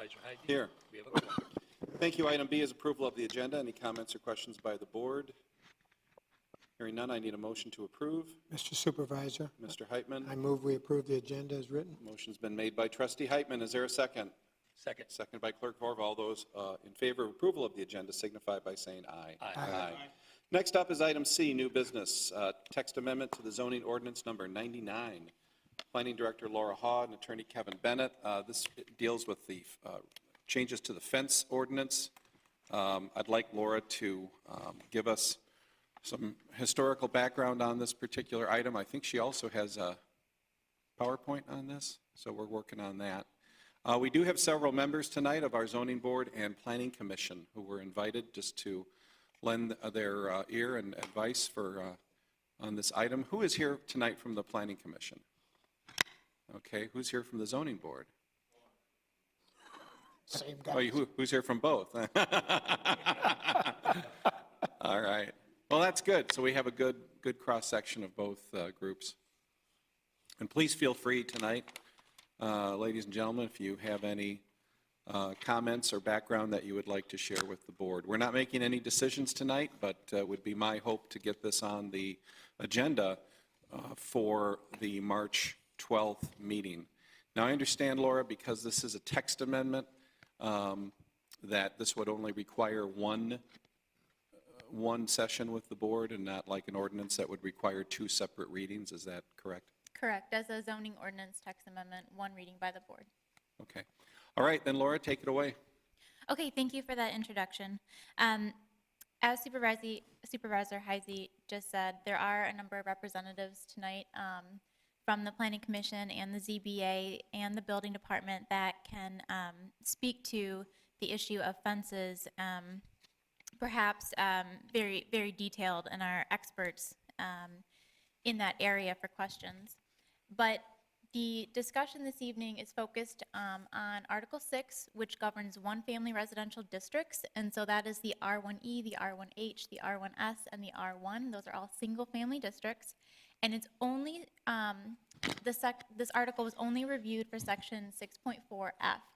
Supervisor Heide. Here. We have a quorum. Thank you. Item B is approval of the agenda. Any comments or questions by the board? Hearing none, I need a motion to approve. Mr. Supervisor, Mr. Heitman. I move we approve the agenda as written. Motion's been made by Trustee Heitman. Is there a second? Second. Second by Clerk Horvath. All those in favor of approval of the agenda signify by saying aye. Aye. Next up is item C, new business, text amendment to the zoning ordinance number 99. Planning Director Laura Haw and Attorney Kevin Bennett. This deals with the changes to the fence ordinance. I'd like Laura to give us some historical background on this particular item. I think she also has a PowerPoint on this, so we're working on that. We do have several members tonight of our Zoning Board and Planning Commission who were invited just to lend their ear and advice on this item. Who is here tonight from the Planning Commission? Okay, who's here from the Zoning Board? Same guy. Oh, who's here from both? All right. Well, that's good. So we have a good cross-section of both groups. And please feel free tonight, ladies and gentlemen, if you have any comments or background that you would like to share with the board. We're not making any decisions tonight, but it would be my hope to get this on the agenda for the March 12th meeting. Now, I understand, Laura, because this is a text amendment, that this would only require one session with the board and not like an ordinance that would require two separate readings. Is that correct? Correct. As a zoning ordinance text amendment, one reading by the board. Okay. All right, then, Laura, take it away. Okay, thank you for that introduction. As Supervisor Heise just said, there are a number of representatives tonight from the Planning Commission and the ZBA and the Building Department that can speak to the issue of fences, perhaps very, very detailed, and are experts in that area for questions. But the discussion this evening is focused on Article 6, which governs one-family residential districts, and so that is the R1E, the R1H, the R1S, and the R1. Those are all single-family districts, and it's only, this article was only reviewed for Section 6.4F,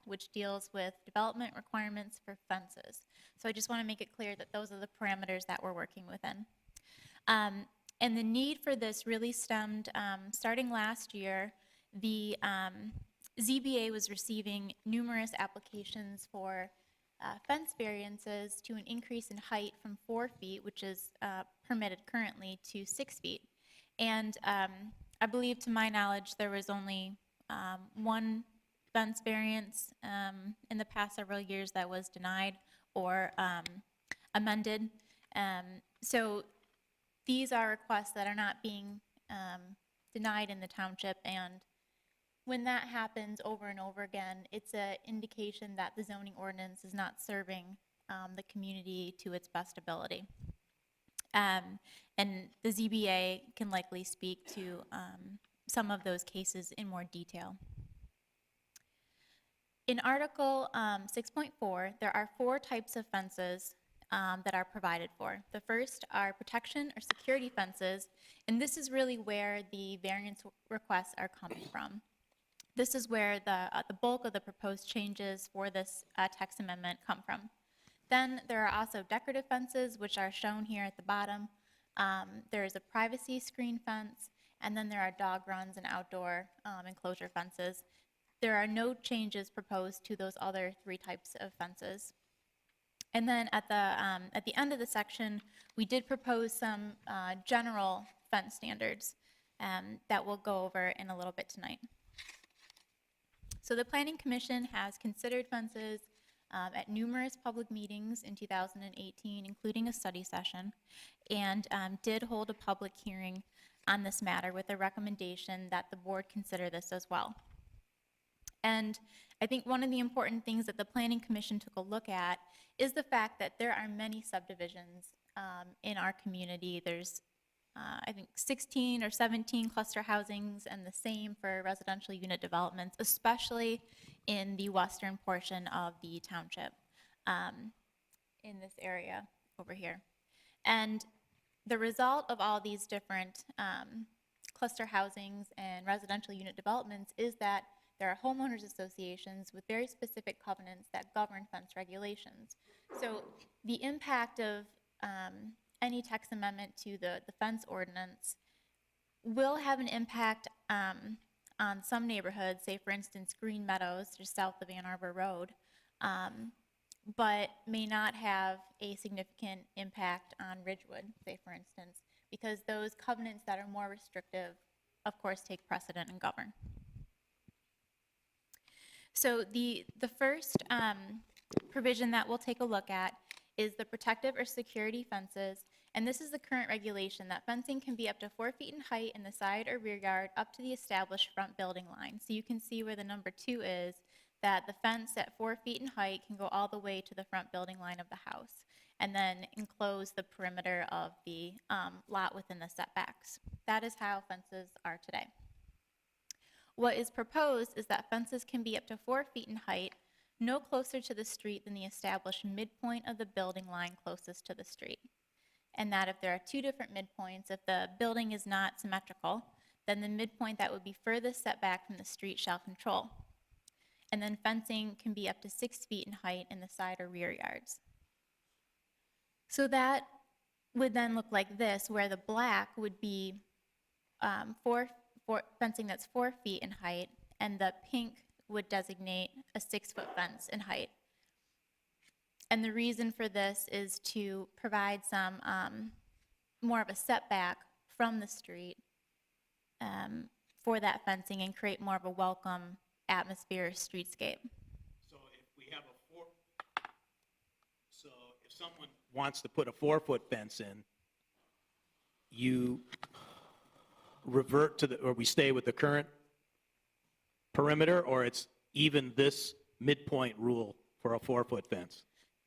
which deals with development requirements for fences. So I just want to make it clear that those are the parameters that we're working within. And the need for this really stemmed, starting last year, the ZBA was receiving numerous applications for fence variances to an increase in height from 4 feet, which is permitted currently, to 6 feet. And I believe, to my knowledge, there was only one fence variance in the past several years that was denied or amended. So these are requests that are not being denied in the township, and when that happens over and over again, it's an indication that the zoning ordinance is not serving the community to its best ability. And the ZBA can likely speak to some of those cases in more detail. In Article 6.4, there are 4 types of fences that are provided for. The first are protection or security fences, and this is really where the variance requests are coming from. This is where the bulk of the proposed changes for this text amendment come from. Then there are also decorative fences, which are shown here at the bottom. There is a privacy screen fence, and then there are dog runs and outdoor enclosure fences. There are no changes proposed to those other 3 types of fences. And then at the end of the section, we did propose some general fence standards that we'll go over in a little bit tonight. So the Planning Commission has considered fences at numerous public meetings in 2018, including a study session, and did hold a public hearing on this matter with a recommendation that the board consider this as well. And I think one of the important things that the Planning Commission took a look at is the fact that there are many subdivisions in our community. There's I think 16 or 17 cluster housings, and the same for residential unit developments, especially in the western portion of the township in this area over here. And the result of all these different cluster housings and residential unit developments is that there are homeowners associations with very specific covenants that govern fence regulations. So the impact of any text amendment to the fence ordinance will have an impact on some neighborhoods, say for instance Green Meadows, just south of Ann Arbor Road, but may not have a significant impact on Ridgewood, say for instance, because those covenants that are more restrictive, of course, take precedent and govern. So the first provision that we'll take a look at is the protective or security fences. And this is the current regulation that fencing can be up to 4 feet in height in the side or rear yard up to the established front building line. So you can see where the number 2 is, that the fence at 4 feet in height can go all the way to the front building line of the house and then enclose the perimeter of the lot within the setbacks. That is how fences are today. What is proposed is that fences can be up to 4 feet in height, no closer to the street than the established midpoint of the building line closest to the street. And that if there are 2 different midpoints, if the building is not symmetrical, then the midpoint that would be furthest set back from the street shall control. And then fencing can be up to 6 feet in height in the side or rear yards. So that would then look like this, where the black would be fencing that's 4 feet in height, and the pink would designate a 6-foot fence in height. And the reason for this is to provide some more of a setback from the street for that fencing and create more of a welcome atmosphere streetscape. So if someone wants to put a 4-foot fence in, you revert to or we stay with the current perimeter, or it's even this midpoint rule for a 4-foot fence?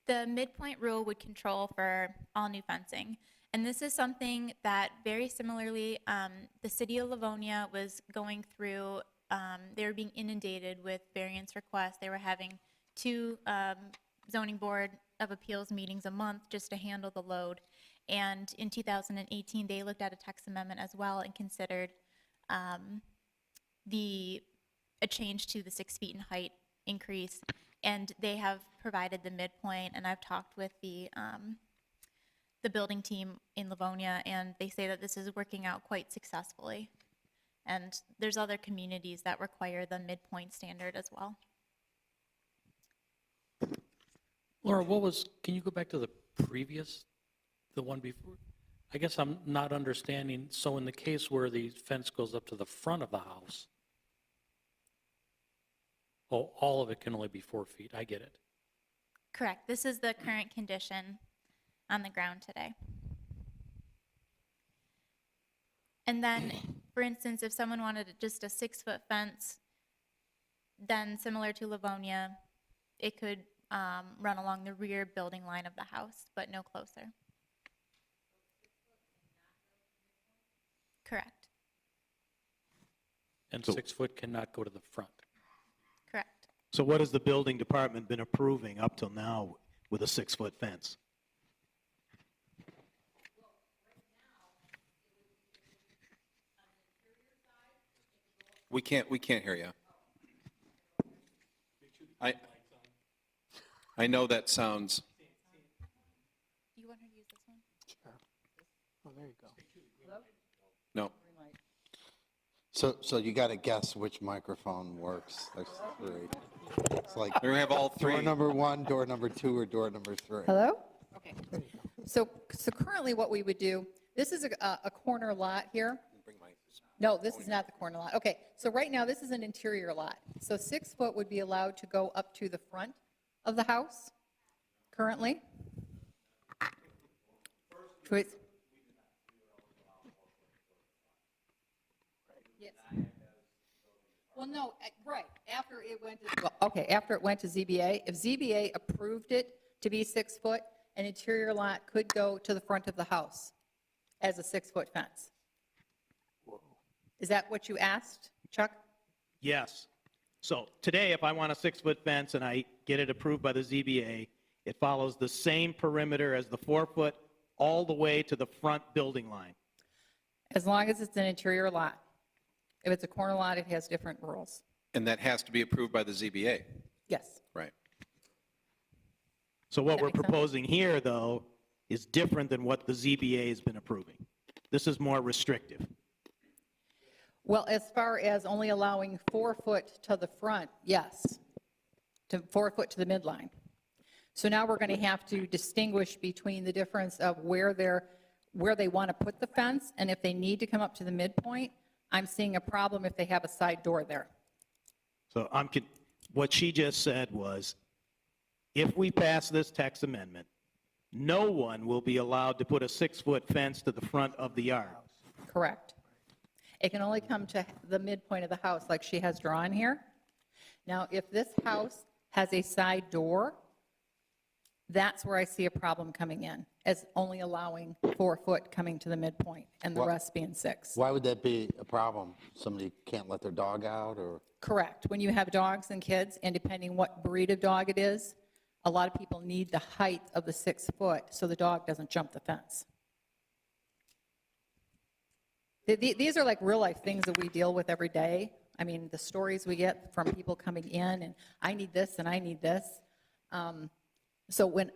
The midpoint rule would control for all new fencing. And this is something that very similarly, the city of Livonia was going through, they were being inundated with variance requests. They were having 2 zoning board of appeals meetings a month just to handle the load. And in 2018, they looked at a text amendment as well and considered a change to the 6 feet in height increase. And they have provided the midpoint, and I've talked with the building team in Livonia, and they say that this is working out quite successfully. And there's other communities that require the midpoint standard as well. Laura, can you go back to the previous, the one before? I guess I'm not understanding. So in the case where the fence goes up to the front of the house, all of it can only be 4 feet. I get it. Correct. This is the current condition on the ground today. And then, for instance, if someone wanted just a 6-foot fence, then similar to Livonia, it could run along the rear building line of the house, but no closer. Correct. And 6 foot cannot go to the front. Correct. So what has the building department been approving up till now with a 6-foot fence? We can't hear you. I know that sounds, You want her to use this one? Sure. Oh, there you go. no. So you got to guess which microphone works. There's 3. It's like We're going to have all 3. door number 1, door number 2, or door number 3. Hello? Okay. So currently what we would do, this is a corner lot here. No, this is not the corner lot. Okay, so right now this is an interior lot. So 6 foot would be allowed to go up to the front of the house currently. Yes. Well, no, right, after it went to, okay, after it went to ZBA, if ZBA approved it to be 6 foot, an interior lot could go to the front of the house as a 6-foot fence. Is that what you asked, Chuck? Yes. So today, if I want a 6-foot fence and I get it approved by the ZBA, it follows the same perimeter as the 4-foot all the way to the front building line. As long as it's an interior lot. If it's a corner lot, it has different rules. And that has to be approved by the ZBA, Yes. right? So what That we're make sense? proposing here, though, is different than what the ZBA has been approving. This is more restrictive. Well, as far as only allowing 4 foot to the front, yes, to 4 foot to the midline. So now we're going to have to distinguish between the difference of where they want to put the fence, and if they need to come up to the midpoint, I'm seeing a problem if they have a side door there. So what she just said was, if we pass this text amendment, no one will be allowed to put a 6-foot fence to the front of the yard. Correct. It can only come to the midpoint of the house, like she has drawn here. Now, if this house has a side door, that's where I see a problem coming in, as only allowing 4 foot coming to the midpoint and the rest being 6. Why would that be a problem? Somebody can't let their dog out, or? Correct. When you have dogs and kids, and depending what breed of dog it is, a lot of people need the height of the 6 foot so the dog doesn't jump the fence. These are like real life things that we deal with every day. I mean, the stories we get from people coming in, and I need this and I need this. So when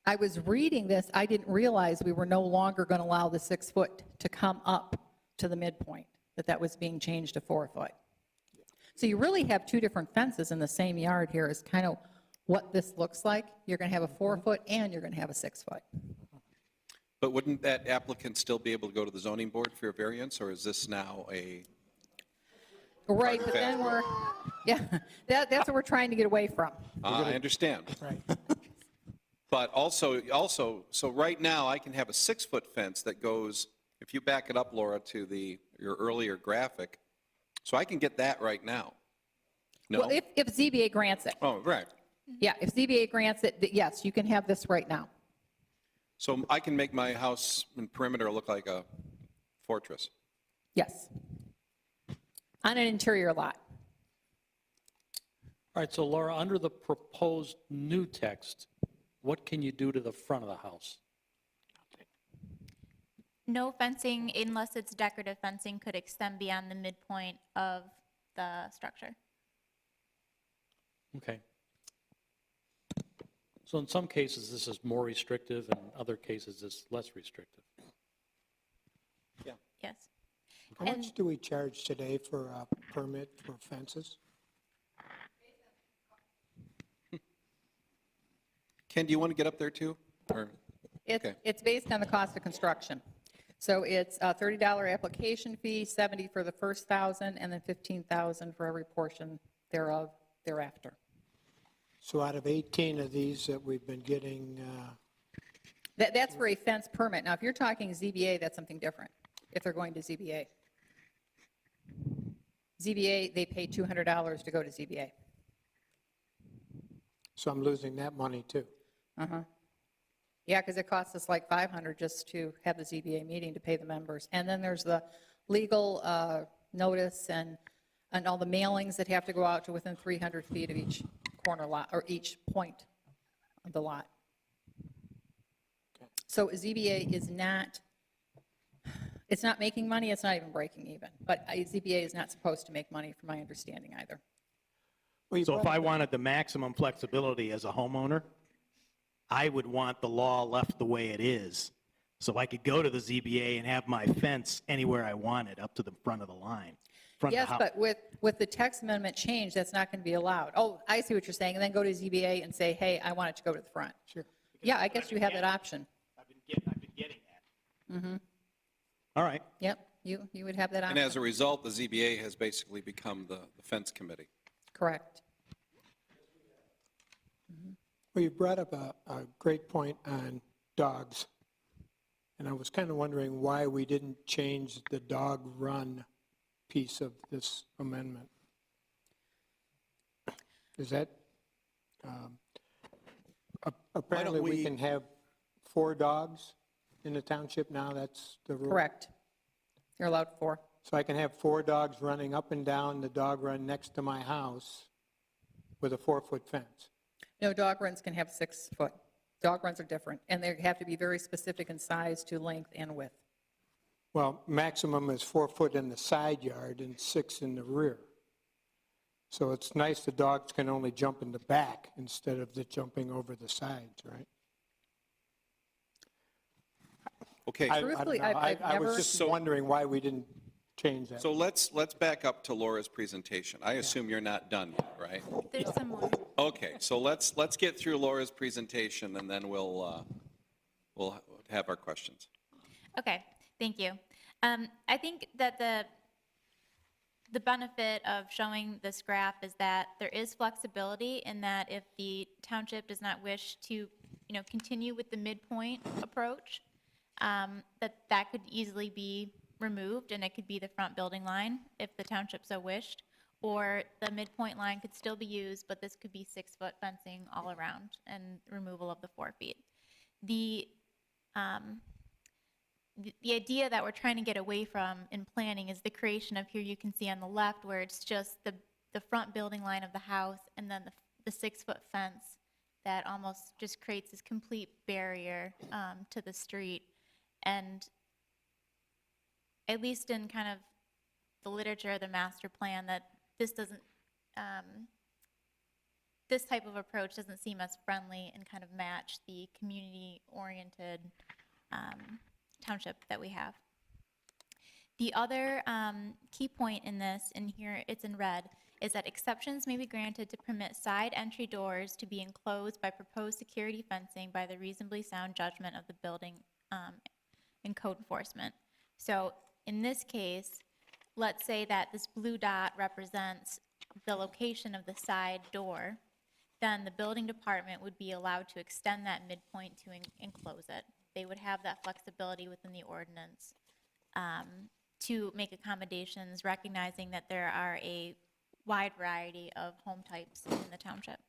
I was reading this, I didn't realize we were no longer going to allow the 6 foot to come up to the midpoint, that was being changed to 4 foot. So you really have 2 different fences in the same yard here is kind of what this looks like. You're going to have a 4 foot and you're going to have a 6 foot. But wouldn't that applicant still be able to go to the zoning board for a variance, or is this now a? Right, but then that's what we're trying to get away from. I understand. Right. But also, so right now, I can have a 6-foot fence that goes, if you back it up, Laura, to your earlier graphic, so I can get that right now. No? Well, if ZBA grants it. Oh, right. Yeah, if ZBA grants it, yes, you can have this right now. So I can make my house and perimeter look like a fortress. Yes. On an interior lot. All right, so Laura, under the proposed new text, what can you do to the front of the house? No fencing, unless it's decorative fencing, could extend beyond the midpoint of the structure. Okay. So in some cases, this is more restrictive, and in other cases, it's less restrictive. Yes. How much do we charge today for a permit for fences? Ken, do you want to get up there too? Or, okay. It's based on the cost of construction. So it's a $30 application fee, 70 for the first 1,000, and then 15,000 for every portion thereof thereafter. So out of 18 of these that we've been getting, That's for a fence permit. Now, if you're talking ZBA, that's something different, if they're going to ZBA. ZBA, they pay $200 to go to ZBA. so I'm losing that money too. Yeah, because it costs us like $500 just to have the ZBA meeting to pay the members. And then there's the legal notice and all the mailings that have to go out to within 300 feet of each corner lot, or each point of the lot. So ZBA is not, it's not making money, it's not even breaking even. But ZBA is not supposed to make money, from my understanding either. Well, you So if brought I up- wanted the maximum flexibility as a homeowner, I would want the law left the way it is. So I could go to the ZBA and have my fence anywhere I wanted, up to the front of the line. front of Yes, the house. but with the text amendment change, that's not going to be allowed. Oh, I see what you're saying, and then go to ZBA and say, hey, I want it to go to the front. Sure. Yeah, I guess you have that option. I've been getting that. All right. Yep, you would have that And as a option. result, the ZBA has basically become the fence committee. Correct. Well, you brought up a great point on dogs. And I was kind of wondering why we didn't change the dog run piece of this amendment. Is that, apparently we we- can have 4 dogs in the township now, that's the rule? Correct. You're allowed 4. So I can have 4 dogs running up and down the dog run next to my house with a 4-foot fence? No, dog runs can have 6 foot. Dog runs are different, and they have to be very specific in size to length and width. Well, maximum is 4 foot in the side yard and 6 in the rear. So it's nice the dogs can only jump in the back instead of the jumping over the sides, right? Okay. I don't Truthfully, know. I've I was never- just So- wondering why we didn't change that. So let's back up to Laura's presentation. I assume you're not done yet, right? There's some more. Okay, so let's get through Laura's presentation, and then we'll have our questions. Okay, thank you. I think that the benefit of showing this graph is that there is flexibility in that if the township does not wish to, continue with the midpoint approach, that could easily be removed, and it could be the front building line if the township so wished, or the midpoint line could still be used, but this could be 6-foot fencing all around and removal of the 4 feet. The idea that we're trying to get away from in planning is the creation of, here you can see on the left, where it's just the front building line of the house and then the 6-foot fence that almost just creates this complete barrier to the street. And at least in kind of the literature, the master plan, that this doesn't, this type of approach doesn't seem as friendly and kind of match the community-oriented township that we have. The other key point in this, in here it's in red, is that exceptions may be granted to permit side entry doors to be enclosed by proposed security fencing by the reasonably sound judgment of the building and code enforcement. So in this case, let's say that this blue dot represents the location of the side door, then the building department would be allowed to extend that midpoint to enclose it. They would have that flexibility within the ordinance to make accommodations, recognizing that there are a wide variety of home types in the township.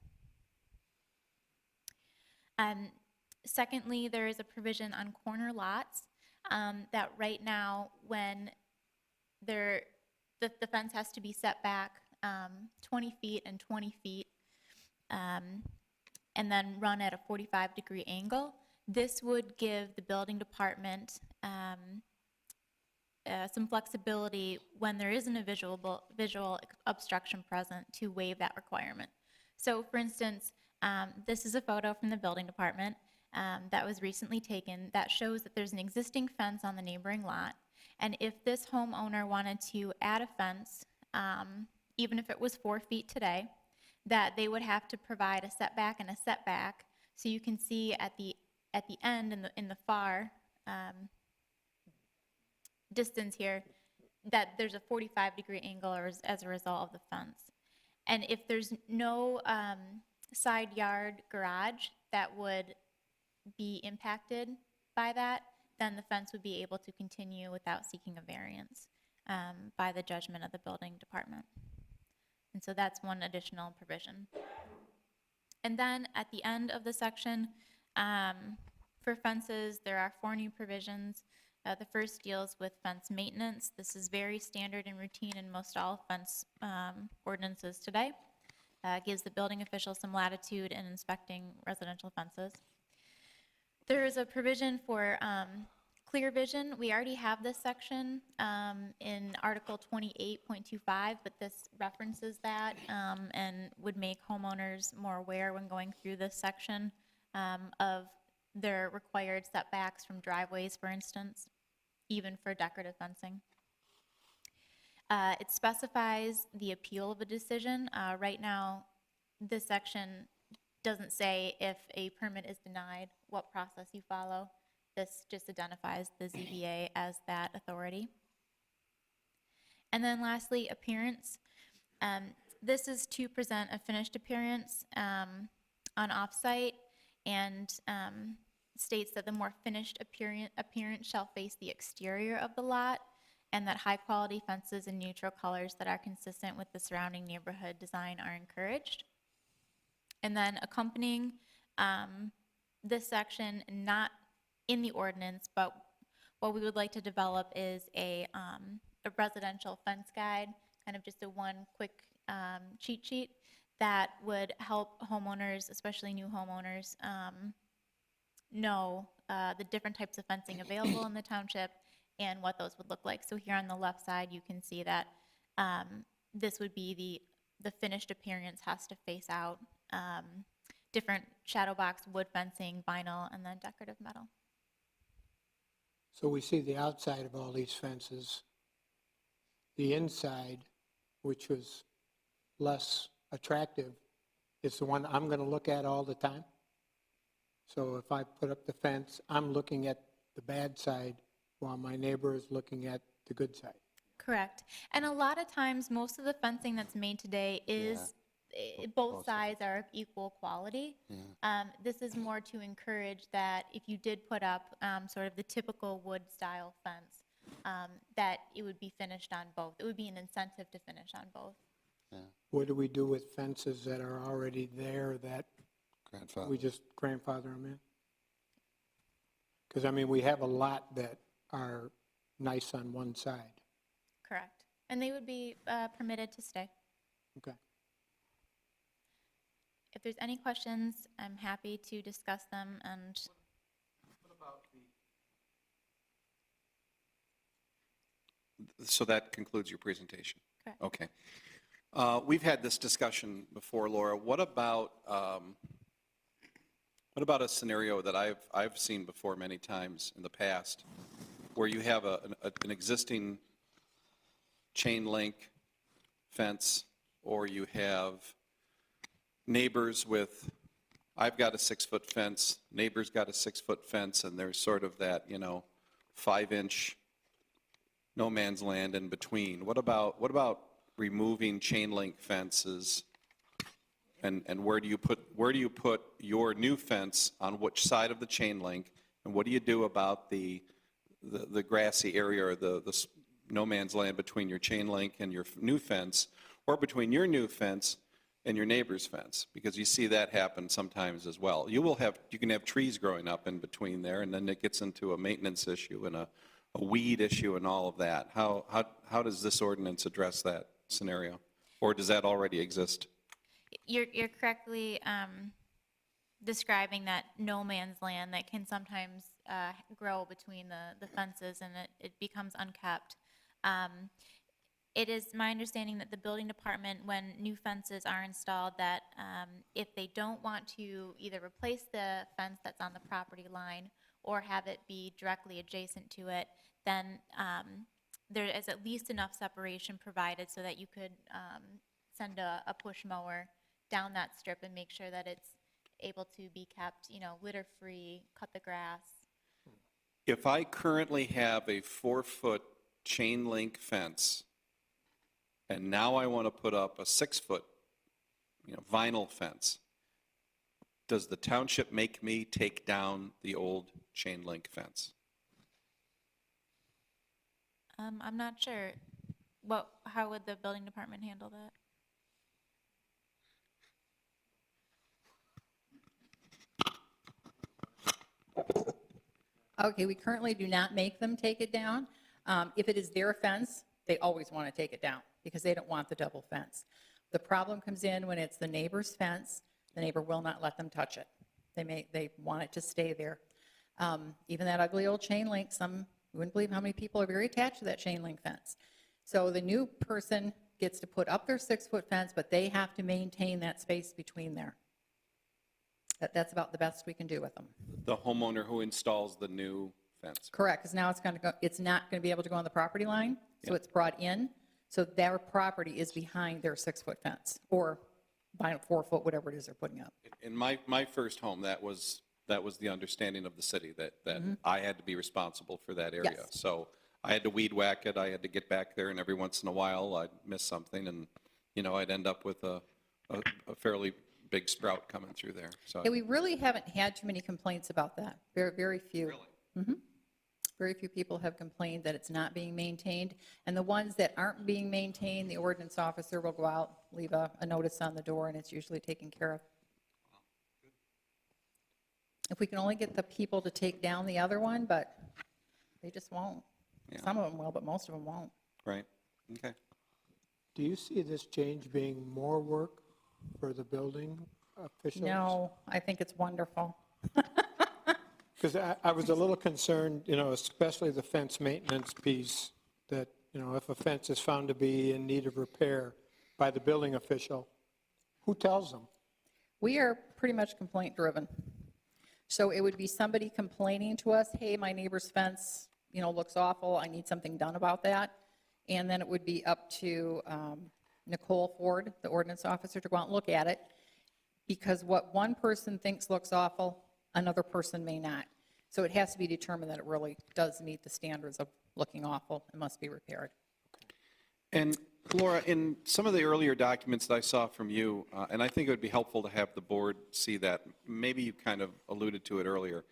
Secondly, there is a provision on corner lots that right now, when the fence has to be set back 20 feet and 20 feet, and then run at a 45-degree angle. This would give the building department some flexibility when there isn't a visual obstruction present to waive that requirement. So for instance, this is a photo from the building department that was recently taken that shows that there's an existing fence on the neighboring lot. And if this homeowner wanted to add a fence, even if it was 4 feet today, that they would have to provide a setback and a setback. So you can see at the end in the far distance here that there's a 45-degree angle as a result of the fence. And if there's no side yard garage that would be impacted by that, then the fence would be able to continue without seeking a variance by the judgment of the building department. And so that's one additional provision. And then at the end of the section, for fences, there are 4 new provisions. The first deals with fence maintenance. This is very standard and routine in most all fence ordinances today. Gives the building official some latitude in inspecting residential fences. There is a provision for clear vision. We already have this section in Article 28.25, but this references that and would make homeowners more aware when going through this section of their required setbacks from driveways, for instance, even for decorative fencing. It specifies the appeal of a decision. Right now, this section doesn't say if a permit is denied, what process you follow. This just identifies the ZBA as that authority. And then lastly, appearance. This is to present a finished appearance on off-site, and states that the more finished appearance shall face the exterior of the lot, and that high-quality fences and neutral colors that are consistent with the surrounding neighborhood design are encouraged. And then accompanying this section, not in the ordinance, but what we would like to develop is a residential fence guide, kind of just a one quick cheat sheet that would help homeowners, especially new homeowners, know the different types of fencing available in the township and what those would look like. So here on the left side, you can see that this would be the finished appearance has to face out. Different shadow box, wood fencing, vinyl, and then decorative metal. So we see the outside of all these fences. The inside, which was less attractive, is the one I'm going to look at all the time. So if I put up the fence, I'm looking at the bad side while my neighbor is looking at the good side. Correct. And a lot of times, most of the fencing that's made today is, both sides are of equal quality. This is more to encourage that if you did put up sort of the typical wood style fence, that it would be finished on both. It would be an incentive to finish on both. What do we do with fences that are already there that Grandfather. we just grandfather them in? Because, I mean, we have a lot that are nice on one side. Correct. And they would be permitted to stay. Okay. If there's any questions, I'm happy to discuss them, and So that concludes your presentation? Correct. Okay. We've had this discussion before, Laura. What about a scenario that I've seen before many times in the past, where you have an existing chain link fence, or you have neighbors with, I've got a 6-foot fence, neighbor's got a 6-foot fence, and there's sort of that, 5-inch no man's land in between. What about removing chain link fences, and where do you put your new fence on which side of the chain link, and what do you do about the grassy area, or the no man's land between your chain link and your new fence, or between your new fence and your neighbor's fence? Because you see that happen sometimes as well. You can have trees growing up in between there, and then it gets into a maintenance issue and a weed issue and all of that. How does this ordinance address that scenario, or does that already exist? you're correctly describing that no man's land that can sometimes grow between the fences, and it becomes unkept. It is my understanding that the building department, when new fences are installed, that if they don't want to either replace the fence that's on the property line or have it be directly adjacent to it, then there is at least enough separation provided so that you could send a push mower down that strip and make sure that it's able to be kept, litter-free, cut the grass. If I currently have a 4-foot chain link fence, and now I want to put up a 6-foot, vinyl fence, does the township make me take down the old chain link fence? I'm not sure. How would the building department handle that? Okay, we currently do not make them take it down. If it is their fence, they always want to take it down because they don't want the double fence. The problem comes in when it's the neighbor's fence. The neighbor will not let them touch it. They want it to stay there. Even that ugly old chain link, you wouldn't believe how many people are very attached to that chain link fence. So the new person gets to put up their 6-foot fence, but they have to maintain that space between there. That's about the best we can do with them. The homeowner who installs the new fence? Correct, because now it's not going to be able to go on the property line, so it's brought in. So their property is behind their 6-foot fence, or 4-foot, whatever it is they're putting up. In my first home, that was the understanding of the city, that I had to be responsible for that area. Yes. So I had to weed whack it, I had to get back there, and every once in a while, I'd miss something, and, I'd end up with a fairly big sprout coming through there. So Yeah, we really haven't had too many complaints about that, very, very few. Really? Very few people have complained that it's not being maintained, and the ones that aren't being maintained, the ordinance officer will go out, leave a notice on the door, and it's usually taken care of. If we can only get the people to take down the other one, but they just won't. Yeah. Some of them will, but most of them won't. Right, okay. Do you see this change being more work for the building officials? No, I think it's wonderful. Because I was a little concerned, especially the fence maintenance piece, that, if a fence is found to be in need of repair, by the building official, who tells them? We are pretty much complaint-driven. So it would be somebody complaining to us, hey, my neighbor's fence, looks awful, I need something done about that. And then it would be up to Nicole Ford, the ordinance officer, to go out and look at it. Because what one person thinks looks awful, another person may not. So it has to be determined that it really does meet the standards of looking awful and must be repaired. And Laura, in some of the earlier documents that I saw from you, and I think it would be helpful to have the board see that, maybe you kind of alluded to it earlier,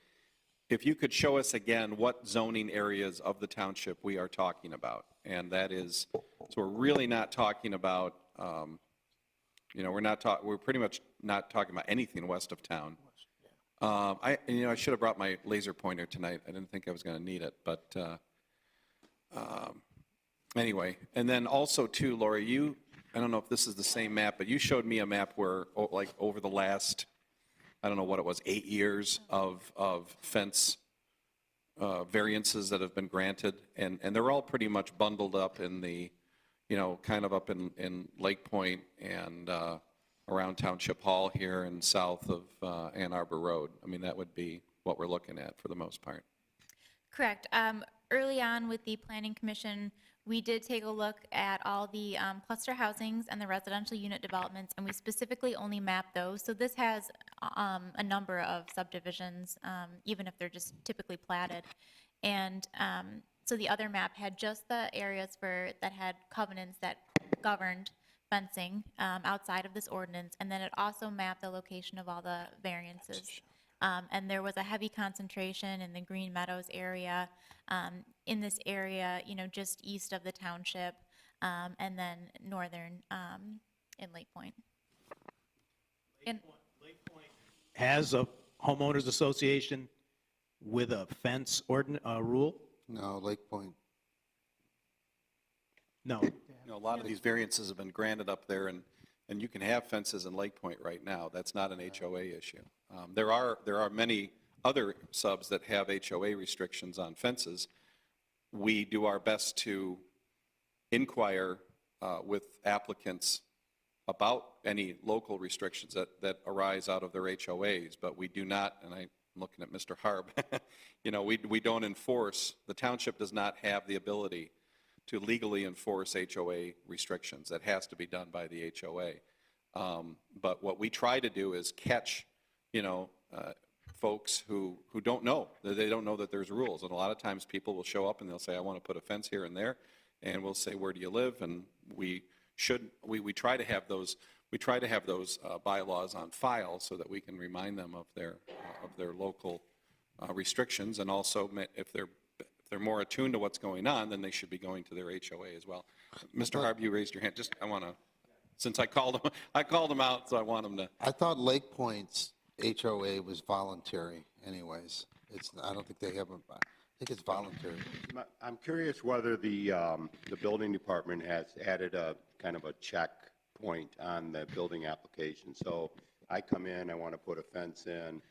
if you could show us again what zoning areas of the township we are talking about. And that is, so we're really not talking about, we're pretty much not talking about anything west of town. I should have brought my laser pointer tonight. I didn't think I was going to need it, but anyway. And then also too, Laura, I don't know if this is the same map, but you showed me a map where, like, over the last, I don't know what it was, 8 years of fence variances that have been granted, and they're all pretty much bundled up in the, kind of up in Lake Point and around Township Hall here and south of Ann Arbor Road. I mean, that would be what we're looking at for the most part. Correct. Early on with the Planning Commission, we did take a look at all the cluster housings and the residential unit developments, and we specifically only mapped those. So this has a number of subdivisions, even if they're just typically platted. And so the other map had just the areas that had covenants that governed fencing outside of this ordinance, and then it also mapped the location of all the variances. And there was a heavy concentration in the Green Meadows area, in this area, just east of the township, and then northern in Lake Point. Lake Point has a homeowners association with a fence rule? No, Lake Point. No. A lot of these variances have been granted up there, and you can have fences in Lake Point right now. That's not an HOA issue. There are many other subs that have HOA restrictions on fences. We do our best to inquire with applicants about any local restrictions that arise out of their HOAs, but we do not, and I'm looking at Mr. Harb, we don't enforce, the township does not have the ability to legally enforce HOA restrictions. That has to be done by the HOA. But what we try to do is catch, folks who don't know, they don't know that there's rules. And a lot of times people will show up and they'll say, I want to put a fence here and there. And we'll say, where do you live? And we try to have those, bylaws on file so that we can remind them of their local restrictions. And also, if they're more attuned to what's going on, then they should be going to their HOA as well. Mr. Harb, you raised your hand. Since I called him out, so I want him to. I thought Lake Point's HOA was voluntary anyways. I don't think they have I think it's voluntary. I'm curious whether the building department has added a kind of a checkpoint on the building application. So I come in, I want to put a fence in.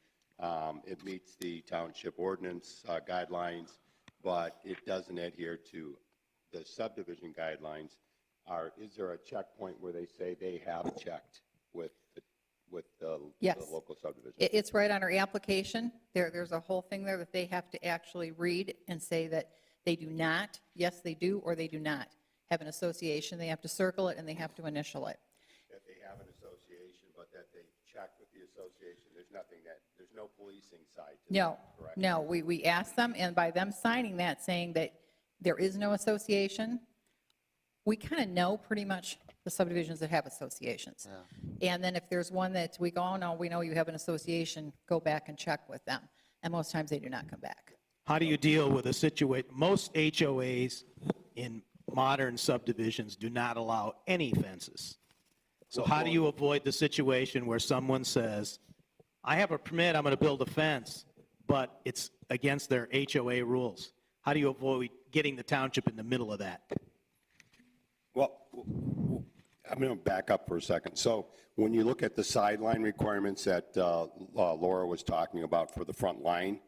It meets the township ordinance guidelines, but it doesn't adhere to the subdivision guidelines. Is there a checkpoint where they say they have checked with the Yes. local subdivision? It's right on our application. There's a whole thing there that they have to actually read and say that they do not, yes, they do, or they do not have an association. They have to circle it and they have to initial it. That they have an association, but that they check with the association. There's no policing side to No, that, correct? no, we asked them, and by them signing that, saying that there is no association, we kind of know pretty much the subdivisions that have associations. And then if there's one that we go, oh, no, we know you have an association, go back and check with them. And most times they do not come back. How do you deal with a situation, most HOAs in modern subdivisions do not allow any fences. So how do you avoid the situation where someone says, I have a permit, I'm going to build a fence, but it's against their HOA rules? How do you avoid getting the township in the middle of that? Well, I'm going to back up for a second. So when you look at the sideline requirements that Laura was talking about for the front line,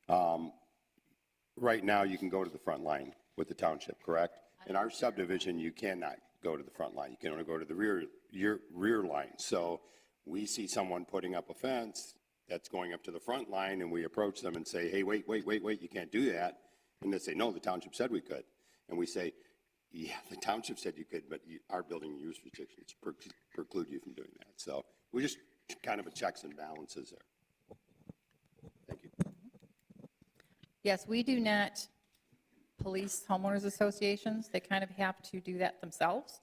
right now you can go to the front line with the township, correct? In our subdivision, you cannot go to the front line. You can only go to the rear line. So we see someone putting up a fence that's going up to the front line, and we approach them and say, hey, wait, you can't do that. And they say, no, the township said we could. And we say, yeah, the township said you could, but our building use restrictions preclude you from doing that. So we just kind of a checks and balances there. Thank you. Yes, we do not police homeowners associations. They kind of have to do that themselves.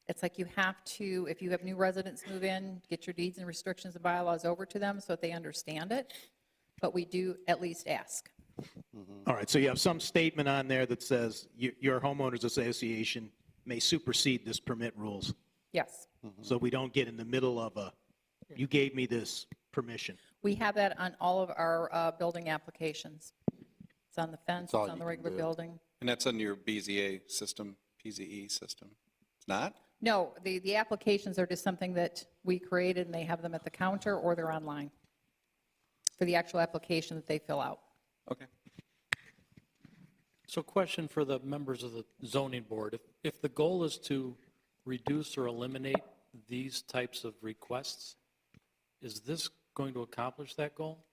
It's like you have to, if you have new residents move in, get your deeds and restrictions and bylaws over to them so that they understand it. But we do at least ask. All right, so you have some statement on there that says your homeowners association may supersede this permit rules. Yes. So we don't get in the middle of you gave me this permission. We have that on all of our building applications. It's on the fence, it's all on you the can regular do. building. And that's on your BZA system, PZE system? It's not? No, the applications are just something that we created and they have them at the counter or they're online for the actual application that they fill out. Okay. So question for the members of the zoning board. If the goal is to reduce or eliminate these types of requests, is this going to accomplish that goal?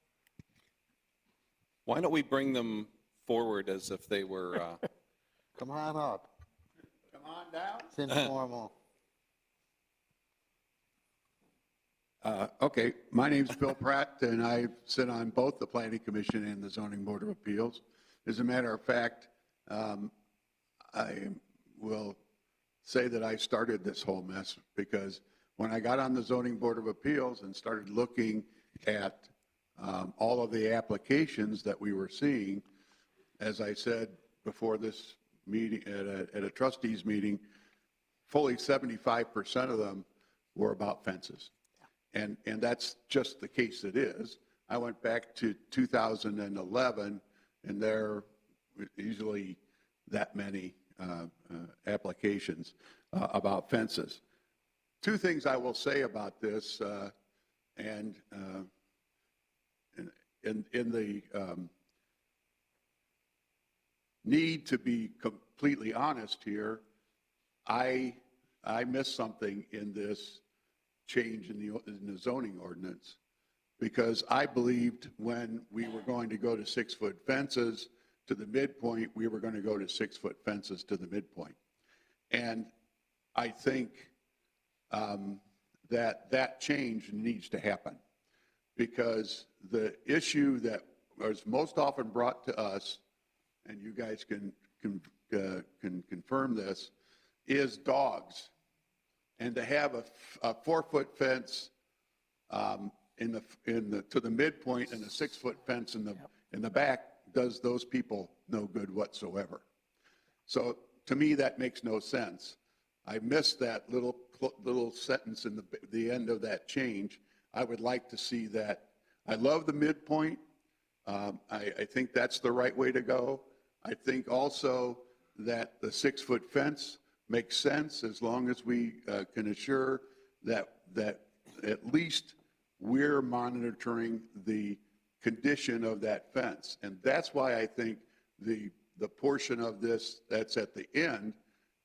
Why don't we bring them forward as if they were, Come on up. Come on down. It's informal. Okay, my name's Bill Pratt, and I sit on both the Planning Commission and the Zoning Board of Appeals. As a matter of fact, I will say that I started this whole mess because when I got on the Zoning Board of Appeals and started looking at all of the applications that we were seeing, as I said before this meeting, at a trustees meeting, fully 75% of them were about fences. And that's just the case it is. I went back to 2011, and there are easily that many applications about fences. Two things I will say about this, and in the need to be completely honest here, I missed something in this change in the zoning ordinance, because I believed when we were going to go to 6-foot fences to the midpoint, we were going to go to 6-foot fences to the midpoint. And I think that change needs to happen, because the issue that was most often brought to us, and you guys can confirm this, is dogs. And to have a 4-foot fence to the midpoint and a 6-foot fence in the back does those people no good whatsoever. So to me, that makes no sense. I missed that little sentence in the end of that change. I would like to see that. I love the midpoint. I think that's the right way to go. I think also that the 6-foot fence makes sense as long as we can assure that at least we're monitoring the condition of that fence. And that's why I think the portion of this that's at the end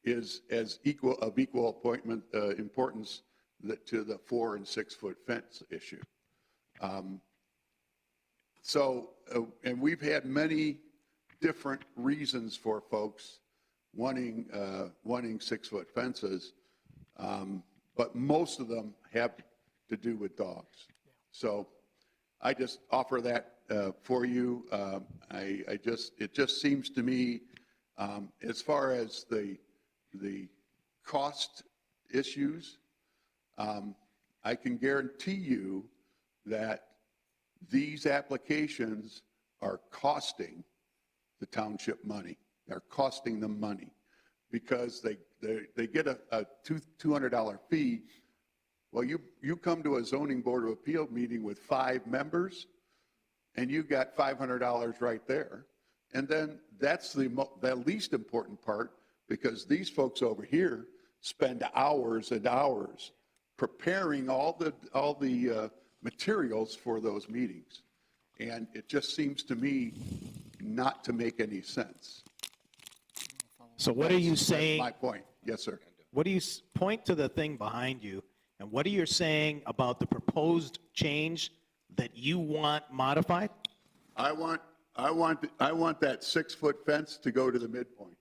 is as equal importance to the 4- and 6-foot fence issue. And we've had many different reasons for folks wanting 6-foot fences, but most of them have to do with dogs. So I just offer that for you. It just seems to me, as far as the cost issues, I can guarantee you that these applications are costing the township money. They're costing them money because they get a $200 fee. Well, you come to a zoning board of appeal meeting with 5 members, and you got $500 right there. And then that's the least important part, because these folks over here spend hours and hours preparing all the materials for those meetings. And it just seems to me not to make any sense. So what are you saying? That's my point. Yes, sir. What do you, point to the thing behind you, and what are you saying about the proposed change that you want modified? I want that 6-foot fence to go to the midpoint.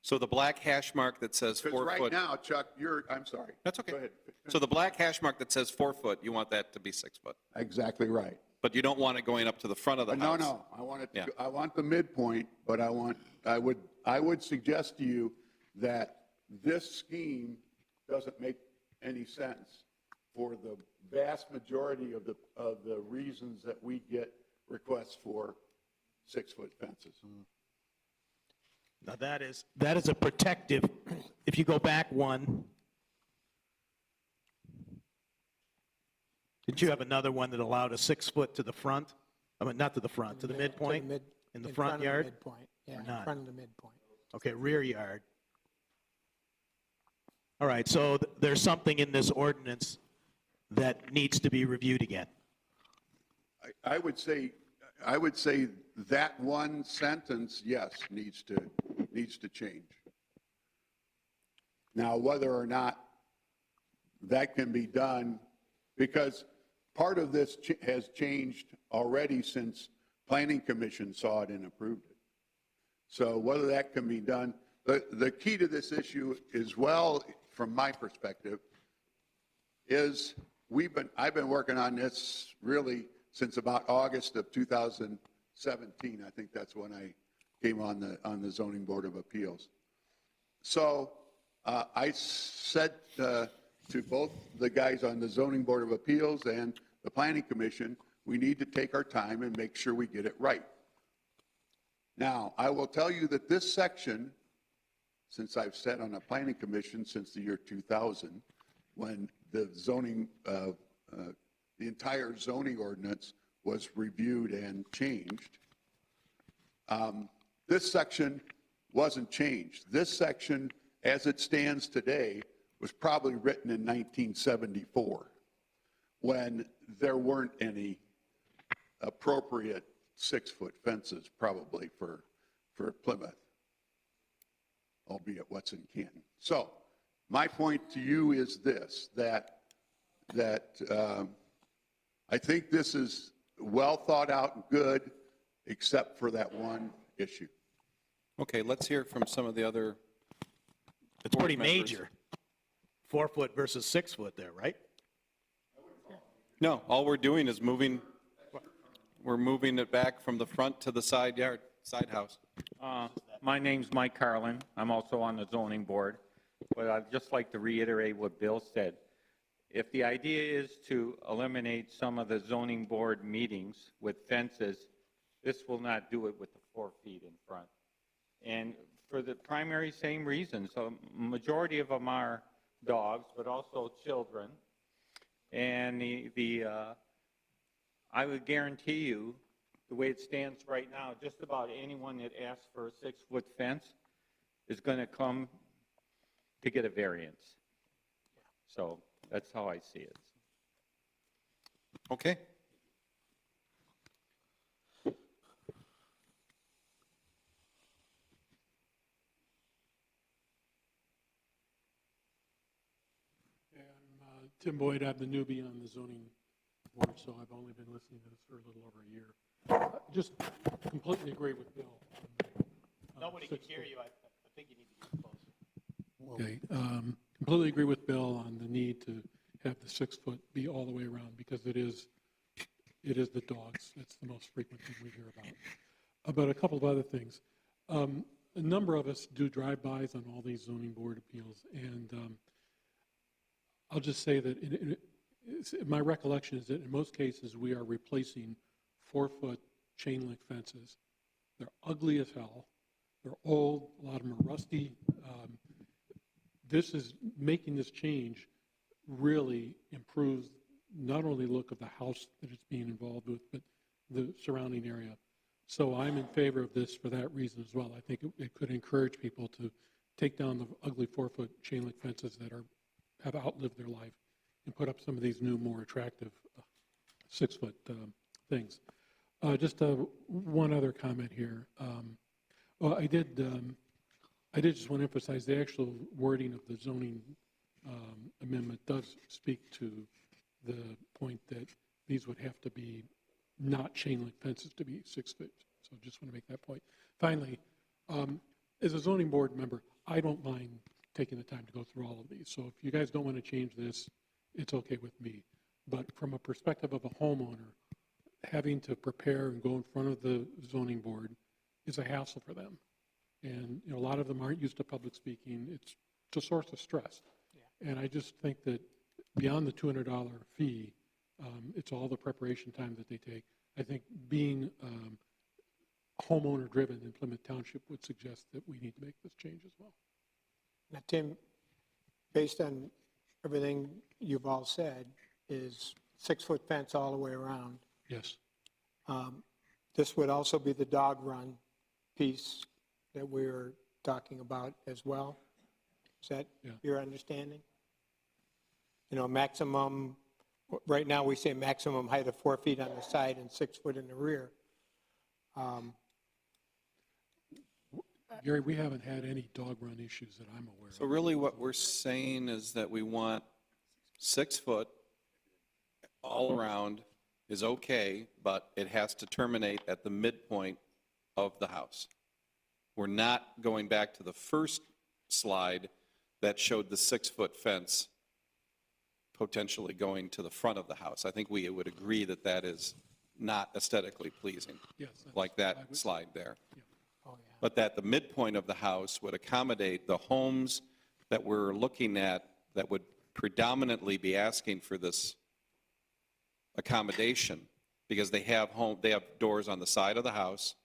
So the black hash mark that says Because 4 right foot. now, Chuck, I'm sorry. That's okay. Go ahead. So the black hash mark that says 4 foot, you want that to be 6 foot. Exactly right. But you don't want it going up to the front of the No, house. no, I want it, Yeah. I want the midpoint, but I would suggest to you that this scheme doesn't make any sense for the vast majority of the reasons that we get requests for 6-foot fences. Now, that is a protective, if you go back one, did you have another one that allowed a 6-foot to the front? I mean, not to the front, to the midpoint? In the front yard? Midpoint, yeah, in not? front of the midpoint. Okay, rear yard. All right, so there's something in this ordinance that needs to be reviewed again. I would say that one sentence, yes, needs to change. Now, whether or not that can be done, because part of this has changed already since Planning Commission saw it and approved it. So whether that can be done, the key to this issue is, well, from my perspective, is I've been working on this really since about August of 2017. I think that's when I came on the Zoning Board of Appeals. So I said to both the guys on the Zoning Board of Appeals and the Planning Commission, we need to take our time and make sure we get it right. Now, I will tell you that this section, since I've sat on a Planning Commission since the year 2000, when the zoning, the entire zoning ordinance was reviewed and changed, this section wasn't changed. This section, as it stands today, was probably written in 1974, when there weren't any appropriate 6-foot fences probably for Plymouth, albeit what's in Canton. So my point to you is this, that I think this is well thought out and good, except for that one issue. Okay, let's hear from some of the other. It's pretty board members. major. 4-foot versus 6-foot there, right? No, all we're doing is we're moving it back from the front to the side yard, side house. My name's Mike Carlin. I'm also on the zoning board. But I'd just like to reiterate what Bill said. If the idea is to eliminate some of the zoning board meetings with fences, this will not do it with the 4 feet in front. And for the primary same reasons, a majority of them are dogs, but also children. And I would guarantee you, the way it stands right now, just about anyone that asks for a 6-foot fence is going to come to get a variance. So that's how I see it. Okay. I'm Tim Boyd. I'm the newbie on the zoning board, so I've only been listening to this for a little over a year. Just completely agree with Bill. Nobody can hear you. I think you need to get closer. Okay. Completely agree with Bill on the need to have the 6-foot be all the way around, because it is the dogs. That's the most frequent thing we hear about. But a couple of other things. A number of us do drive-bys on all these zoning board appeals, and I'll just say that my recollection is that in most cases we are replacing 4-foot chain link fences. They're ugly as hell. They're old. A lot of them are rusty. Making this change really improves not only the look of the house that it's being involved with, but the surrounding area. So I'm in favor of this for that reason as well. I think it could encourage people to take down the ugly 4-foot chain link fences that have outlived their life and put up some of these new, more attractive 6-foot things. Just one other comment here. Well, I did I did just want to emphasize the actual wording of the zoning amendment does speak to the point that these would have to be not chain link fences to be 6 feet. So just want to make that point. Finally, as a zoning board member, I don't mind taking the time to go through all of these. So if you guys don't want to change this, it's okay with me. But from a perspective of a homeowner, having to prepare and go in front of the zoning board is a hassle for them. And a lot of them aren't used to public speaking. It's a source of stress. And I just think that beyond the $200 fee, it's all the preparation time that they take. I think being homeowner-driven in Plymouth Township would suggest that we need to make this change as well. Now, Tim, based on everything you've all said, is 6-foot fence all the way around. Yes. This would also be the dog run piece that we were talking about as well. Is that your understanding? Maximum, right now we say maximum height of 4 feet on the side and 6 foot in the rear. Gary, we haven't had any dog run issues that I'm aware of. So really what we're saying is that we want 6 foot all around is okay, but it has to terminate at the midpoint of the house. We're not going back to the first slide that showed the 6-foot fence potentially going to the front of the house. I think we would agree that that is not aesthetically pleasing, Yes, like that slide there. Oh, yeah. But that the midpoint of the house would accommodate the homes that we're looking at that would predominantly be asking for this accommodation, because they have doors on the side of the house.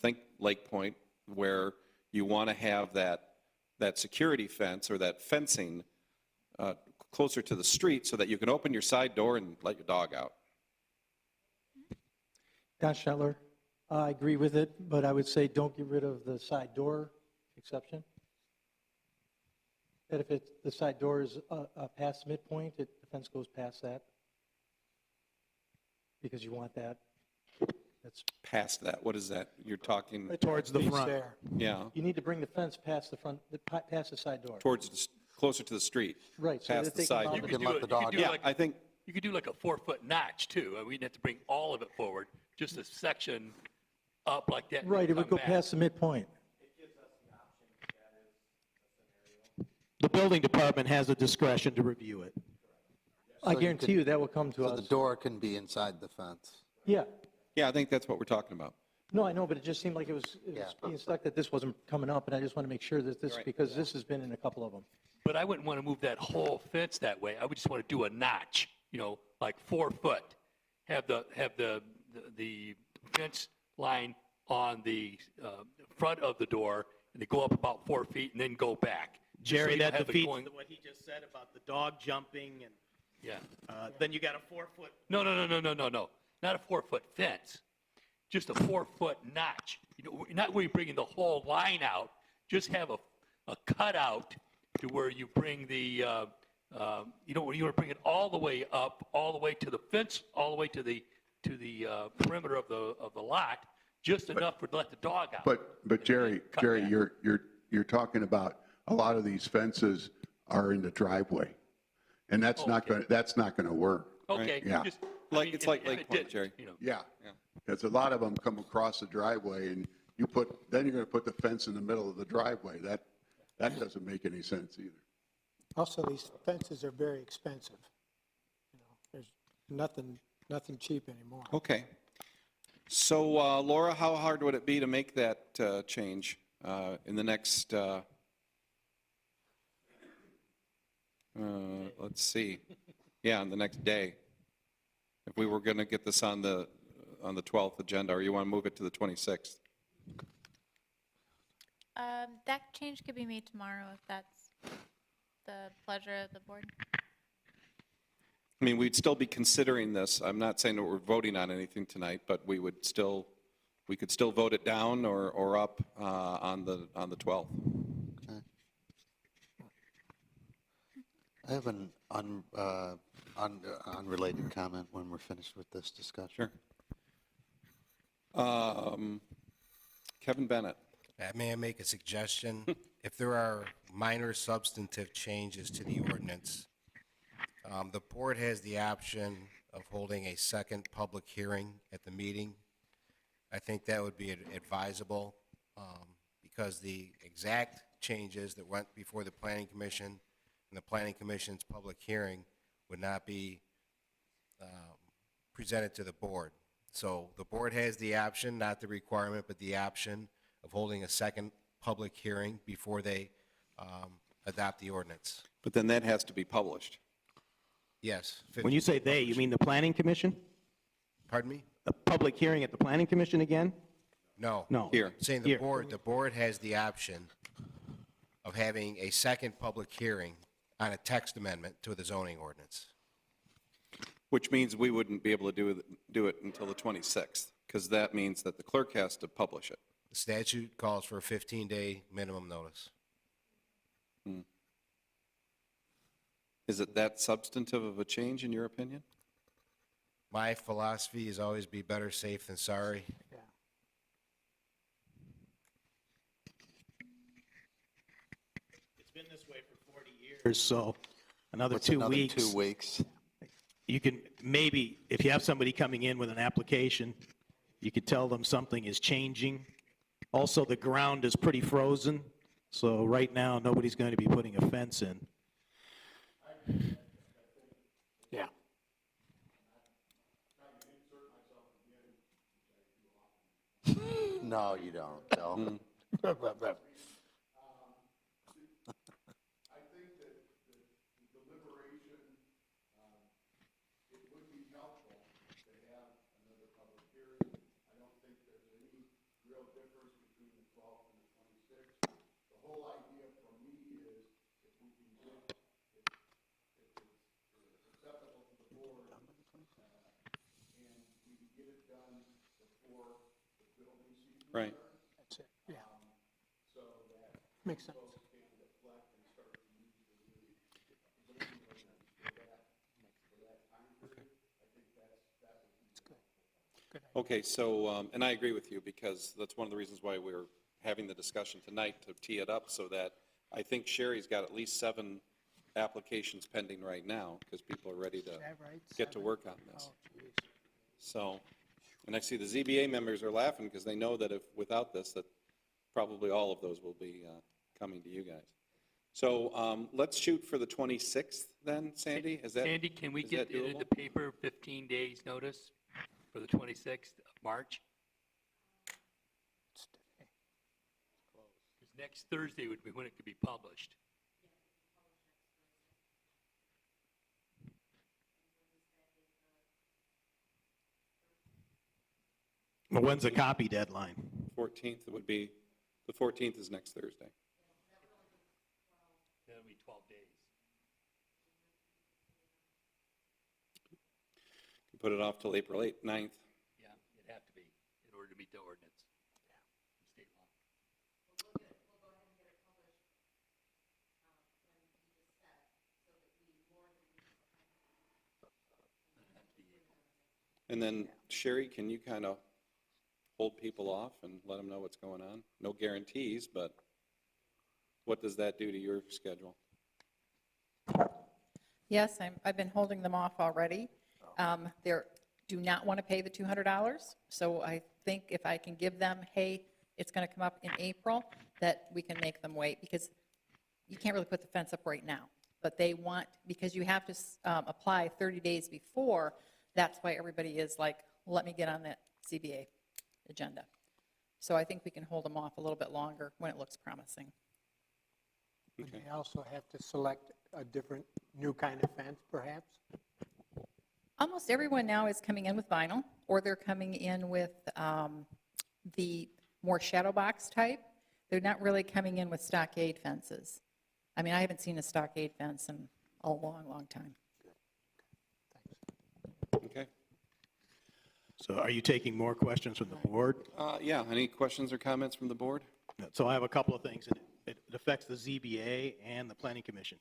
Think Lake Point, where you want to have that security fence or that fencing closer to the street so that you can open your side door and let your dog out. Don Shetler, I agree with it, but I would say don't get rid of the side door exception. That if the side door is past midpoint, the fence goes past that, because you want that. That's Past that, what is that? You're talking Towards the Piece front. there. yeah, You need to bring the fence past the front, past the side door. closer to the street. Right, so past that the they side can door. You can let the dog Yeah, out. I think You could do like a 4-foot notch too. We didn't have to bring all of it forward, just a section up like that. and Right, it would come go back. past the midpoint. The building department has a discretion to review it. I you guarantee could- you that will come to So the us. door can be inside the fence. Yeah. yeah, I think that's what we're talking about. No, I know, but it just seemed like it was Yeah. being stuck that this wasn't coming up, and I just want to make sure that this, because this has been in a couple of them. But I wouldn't want to move that whole fence that way. I would just want to do a notch, like 4 foot. Have the fence line on the front of the door, and they go up about 4 feet and then go back. Just so Jerry, you don't that have it defeats going- what he just said about the dog jumping, and Yeah. then you got a 4-foot. No. Not a 4-foot fence. Just a 4-foot notch. Not where you're bringing the whole line out. Just have a cutout to where you bring the, you want to bring it all the way up, all the way to the fence, all the way to the perimeter of the lot, just enough to let the dog out. But Jerry, Cut Jerry, back. you're talking about a lot of these fences are in the driveway, and that's not going to work. Okay. Yeah. just- It's like if Lake it Point, did, Jerry. Yeah, because a lot of them come across the driveway, and then you're going to put the fence in the middle of the driveway. That doesn't make any sense either. Also, these fences are very expensive. There's nothing cheap anymore. Okay. So Laura, how hard would it be to make that change in the next, let's see, on the next day? If we were going to get this on the 12th agenda, or you want to move it to the 26th? That change could be made tomorrow if that's the pleasure of the board. I mean, we'd still be considering this. I'm not saying that we're voting on anything tonight, but we could still vote it down or up on the 12th. Okay. I have an unrelated comment when we're finished with this discussion. Sure. Kevin Bennett. May I make a suggestion? if there are minor substantive changes to the ordinance, the board has the option of holding a second public hearing at the meeting. I think that would be advisable, because the exact changes that went before the Planning Commission and the Planning Commission's public hearing would not be presented to the board. So the board has the option, not the requirement, but the option of holding a second public hearing before they adopt the ordinance. But then that has to be published. Yes. When you say they, you mean the planning commission? Pardon me? A public hearing at the planning commission again? No. No. Here. Saying the board has the option of having a second public hearing on a text amendment to the zoning ordinance. Which means we wouldn't be able to do it until the 26th, because that means that the clerk has to publish it. The statute calls for a 15-day minimum notice. Is it that substantive of a change, in your opinion? My philosophy is always be better safe than sorry. It's been this way for 40 years, so another What's 2 another weeks. 2 weeks? You can, maybe, if you have somebody coming in with an application, you could tell them something is changing. Also, the ground is pretty frozen, so right now, nobody's going to be putting a fence in. Yeah. No, you don't, Bill. Right. That's it, yeah. Makes sense. Okay, so, and I agree with you, because that's one of the reasons why we're having the discussion tonight, to tee it up, so that I think Sherry's got at least 7 applications pending right now, because people are ready to get to work on this. So, and I see the ZBA members are laughing, because they know that if, without this, that probably all of those will be coming to you guys. So let's shoot for the 26th then, Sandy? Is that, Sandy, can we is get that it in doable? the paper 15 days notice for the 26th of March? Because next Thursday would be when it could be published. Well, when's the copy deadline? 14th would be, the 14th is next Thursday. That'll be 12 days. You put it off till April 8th, 9th. Yeah, it'd have to be in order to meet the ordinance. State law. And then, Sherry, can you kind of hold people off and let them know what's going on? No guarantees, but what does that do to your schedule? Yes, I've been holding them off already. They do not want to pay the $200, so I think if I can give them, hey, it's going to come up in April, that we can make them wait, because you can't really put the fence up right now. But they want, because you have to apply 30 days before, that's why everybody is like, let me get on that CBA agenda. So I think we can hold them off a little bit longer when it looks promising. They also have to select a different, new kind of fence, perhaps? Almost everyone now is coming in with vinyl, or they're coming in with the more shadow box type. They're not really coming in with stockade fences. I mean, I haven't seen a stockade fence in a long, long time. Okay. So are you taking more questions from the board? Yeah, any questions or comments from the board? So I have a couple of things, and it affects the ZBA and the Planning Commission.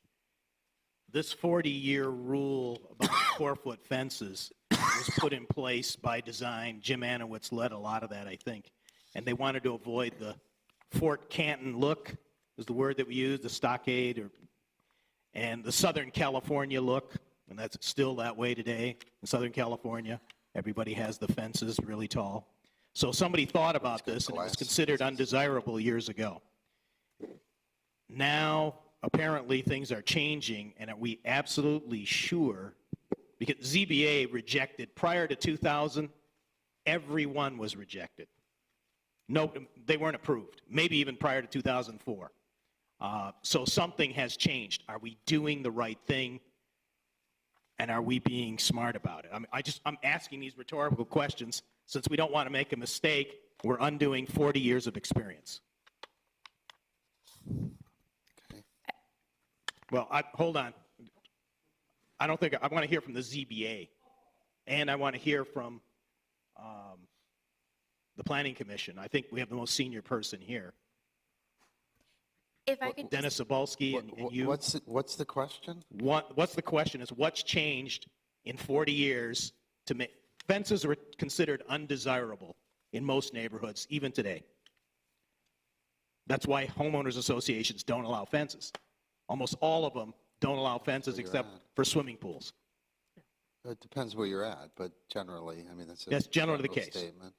This 40-year rule about 4-foot fences was put in place by design. Jim Anowitz led a lot of that, I think. And they wanted to avoid the Fort Canton look is the word that we use, the stockade, and the Southern California look, and that's still that way today in Southern California. Everybody has the fences really tall. So somebody thought about this, and it was considered undesirable years ago. Now, apparently, things are changing, and are we absolutely sure? Because ZBA rejected, prior to 2000, everyone was rejected. No, they weren't approved, maybe even prior to 2004. So something has changed. Are we doing the right thing? And are we being smart about it? I'm asking these rhetorical questions since we don't want to make a mistake. We're undoing 40 years of experience. Well, hold on. I want to hear from the ZBA, and I want to hear from the Planning Commission. I think we have the most senior person here. If I could Dennis Sabalski and you. What's the question? What's the question is what's changed in 40 years to make fences are considered undesirable in most neighborhoods, even today. That's why homeowners associations don't allow fences. Almost all of them don't allow fences except for swimming pools. It depends where you're at, but generally, I mean, That's generally the case. Statement.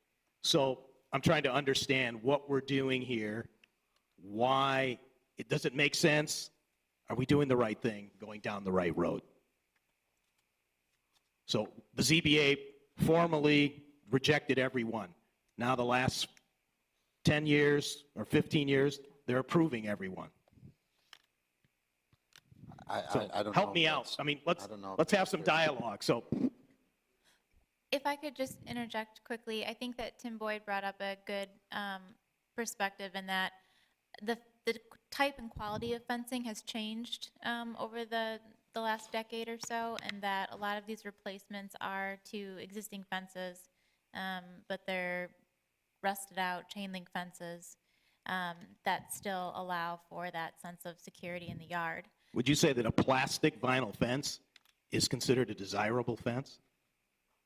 So I'm trying to understand what we're doing here, why it doesn't make sense. Are we doing the right thing, going down the right road? So the ZBA formally rejected everyone. Now the last 10 years or 15 years, they're approving everyone. So I don't help know me if out. that's- I mean, I don't know if let's have that's some fair. dialogue. So If I could just interject quickly, I think that Tim Boyd brought up a good perspective in that the type and quality of fencing has changed over the last decade or so, and that a lot of these replacements are to existing fences, but they're rusted out chain link fences that still allow for that sense of security in the yard. would you say that a plastic vinyl fence is considered a desirable fence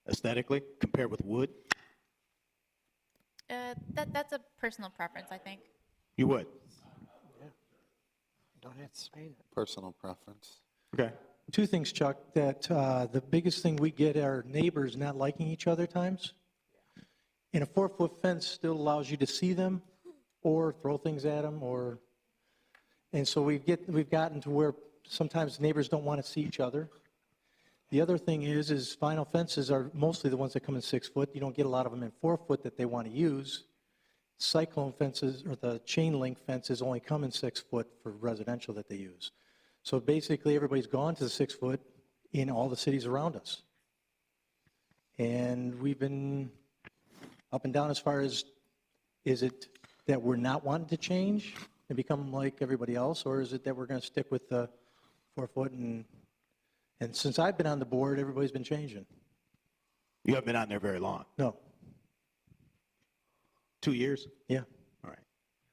aesthetically compared with wood? That's a personal preference, I think. You would? Don't have to say that. Personal preference. Okay. Two things, Chuck, that the biggest thing we get are neighbors not liking each other times. And a 4-foot fence still allows you to see them or throw things at them, and so we've gotten to where sometimes neighbors don't want to see each other. The other thing is vinyl fences are mostly the ones that come in 6 foot. You don't get a lot of them in 4 foot that they want to use. Cyclone fences or the chain link fences only come in 6 foot for residential that they use. So basically everybody's gone to the 6 foot in all the cities around us. And we've been up and down as far as, is it that we're not wanting to change and become like everybody else, or is it that we're going to stick with the 4 foot? And since I've been on the board, everybody's been changing. You haven't been on there very long. No. 2 years? Yeah. All right.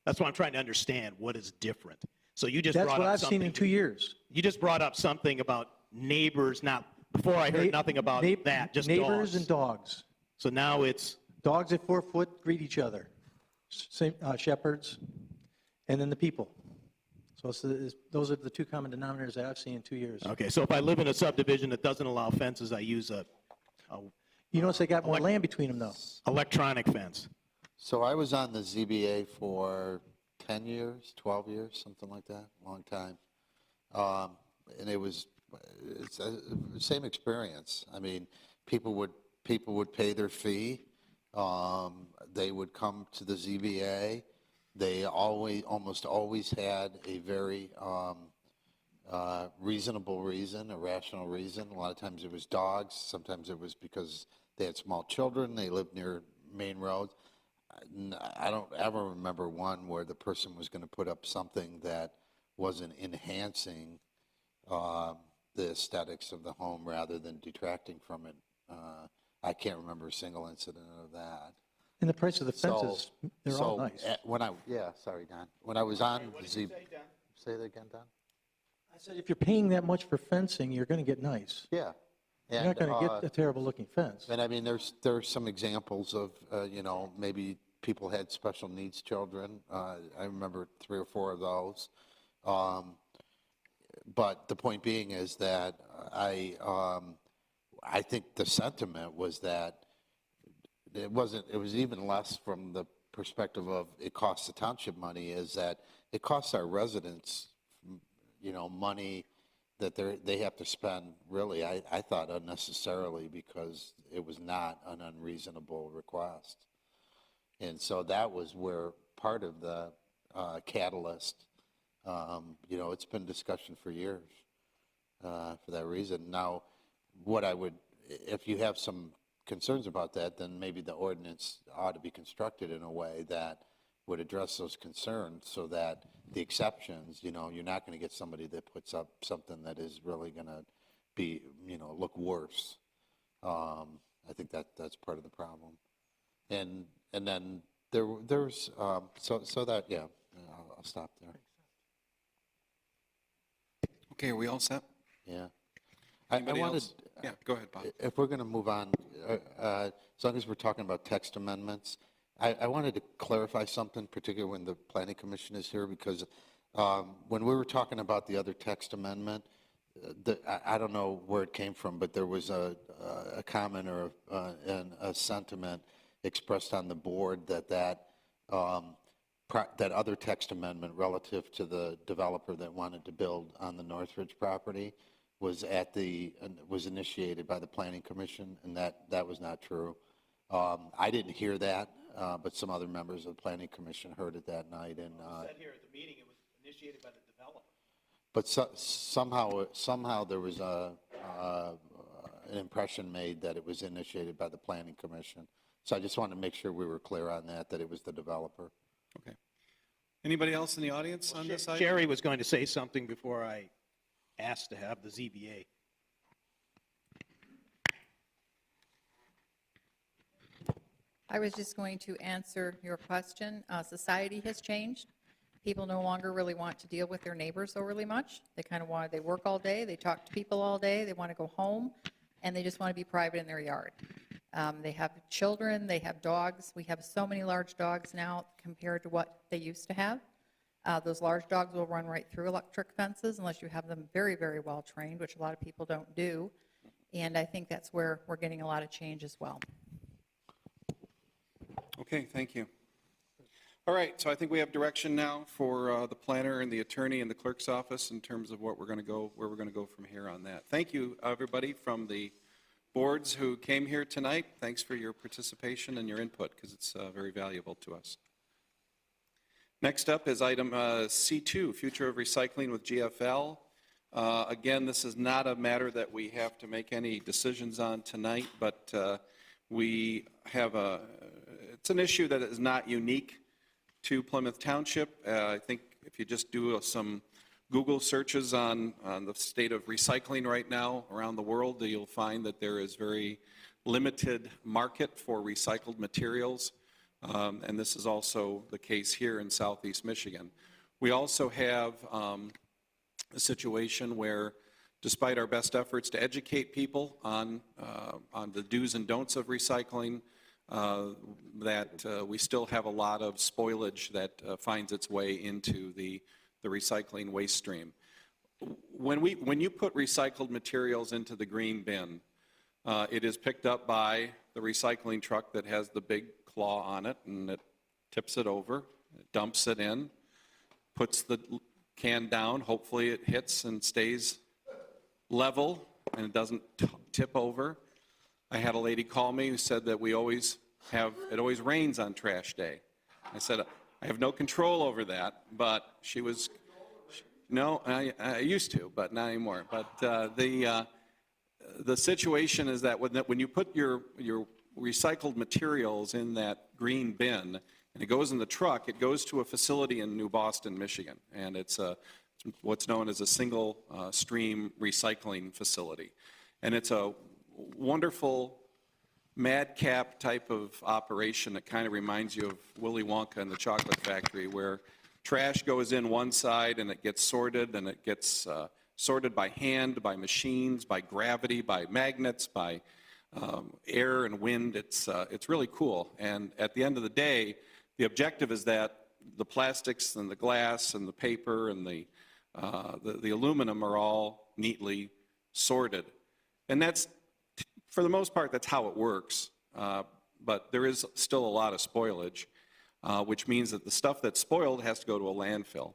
That's why I'm trying to understand what is different. So you just That's brought what up I've something. seen in 2 years. You just brought up something about neighbors not, before I heard nothing about that, just neighbors dogs. and dogs. So now it's, Dogs at 4 foot greet each other. Same shepherds, and then the people. So those are the two common denominators that I've seen in 2 years. okay, so if I live in a subdivision that doesn't allow fences, I use a You notice they got more land between them, though. electronic fence. So I was on the ZBA for 10 years, 12 years, something like that, long time. And it's the same experience. I mean, people would pay their fee. They would come to the ZBA. They almost always had a very reasonable reason, a rational reason. A lot of times it was dogs. Sometimes it was because they had small children. They lived near main roads. I don't ever remember one where the person was going to put up something that wasn't enhancing the aesthetics of the home rather than detracting from it. I can't remember a single incident of that. And the price of the fences, they're all nice. Sorry, Don. When I was on the ZBA, say that again, Don? I said, if you're paying that much for fencing, you're going to get nice. Yeah. You're not going to get a terrible looking fence. And I mean, there's some examples of, maybe people had special needs children. I remember 3 or 4 of those. But the point being is that I think the sentiment was that it was even less from the perspective of it costs the township money, is that it costs our residents, money that they have to spend, really, I thought unnecessarily, because it was not an unreasonable request. And so that was where part of the catalyst, it's been discussion for years for that reason. Now, if you have some concerns about that, then maybe the ordinance ought to be constructed in a way that would address those concerns, so that the exceptions, you're not going to get somebody that puts up something that is really going to be, look worse. I think that's part of the problem. And then there's, so that, yeah, I'll stop there. Okay, are we all set? Yeah. Anybody else? Yeah, go ahead, Bob. If we're going to move on, as long as we're talking about text amendments, I wanted to clarify something, particularly when the Planning Commission is here, because when we were talking about the other text amendment, I don't know where it came from, but there was a comment or a sentiment expressed on the board that other text amendment relative to the developer that wanted to build on the Northridge property was initiated by the Planning Commission, and that was not true. I didn't hear that, but some other members of the Planning Commission heard it that night. And said here at the meeting it was initiated by the developer. But somehow there was an impression made that it was initiated by the Planning Commission. So I just wanted to make sure we were clear on that it was the developer. Okay. Anybody else in the audience on this item? Sherry was going to say something before I asked to have the ZBA. I was just going to answer your question. Society has changed. People no longer really want to deal with their neighbors overly much. They work all day, they talk to people all day, they want to go home, and they just want to be private in their yard. They have children, they have dogs. We have so many large dogs now compared to what they used to have. Those large dogs will run right through electric fences unless you have them very, very well trained, which a lot of people don't do. And I think that's where we're getting a lot of change as well. Okay, thank you. All right, so I think we have direction now for the planner and the attorney and the clerk's office in terms of where we're going to go from here on that. Thank you, everybody from the boards who came here tonight. Thanks for your participation and your input, because it's very valuable to us. Next up is item C2, Future of Recycling with GFL. Again, this is not a matter that we have to make any decisions on tonight, but we have it's an issue that is not unique to Plymouth Township. I think if you just do some Google searches on the state of recycling right now around the world, you'll find that there is very limited market for recycled materials. And this is also the case here in Southeast Michigan. We also have a situation where, despite our best efforts to educate people on the do's and don'ts of recycling, that we still have a lot of spoilage that finds its way into the recycling waste stream. When you put recycled materials into the green bin, it is picked up by the recycling truck that has the big claw on it, and it tips it over, it dumps it in, puts the can down. Hopefully it hits and stays level and it doesn't tip over. I had a lady call me who said that it always rains on trash day. I said, I have no control over that, but no, I used to, but not anymore. But the situation is that when you put your recycled materials in that green bin and it goes in the truck, it goes to a facility in New Boston, Michigan, and it's what's known as a single stream recycling facility. And it's a wonderful madcap type of operation that kind of reminds you of Willy Wonka and the Chocolate Factory, where trash goes in one side and it gets sorted, and it gets sorted by hand, by machines, by gravity, by magnets, by air and wind. It's really cool. And at the end of the day, the objective is that the plastics and the glass and the paper and the aluminum are all neatly sorted. And that's, for the most part, that's how it works. But there is still a lot of spoilage, which means that the stuff that's spoiled has to go to a landfill.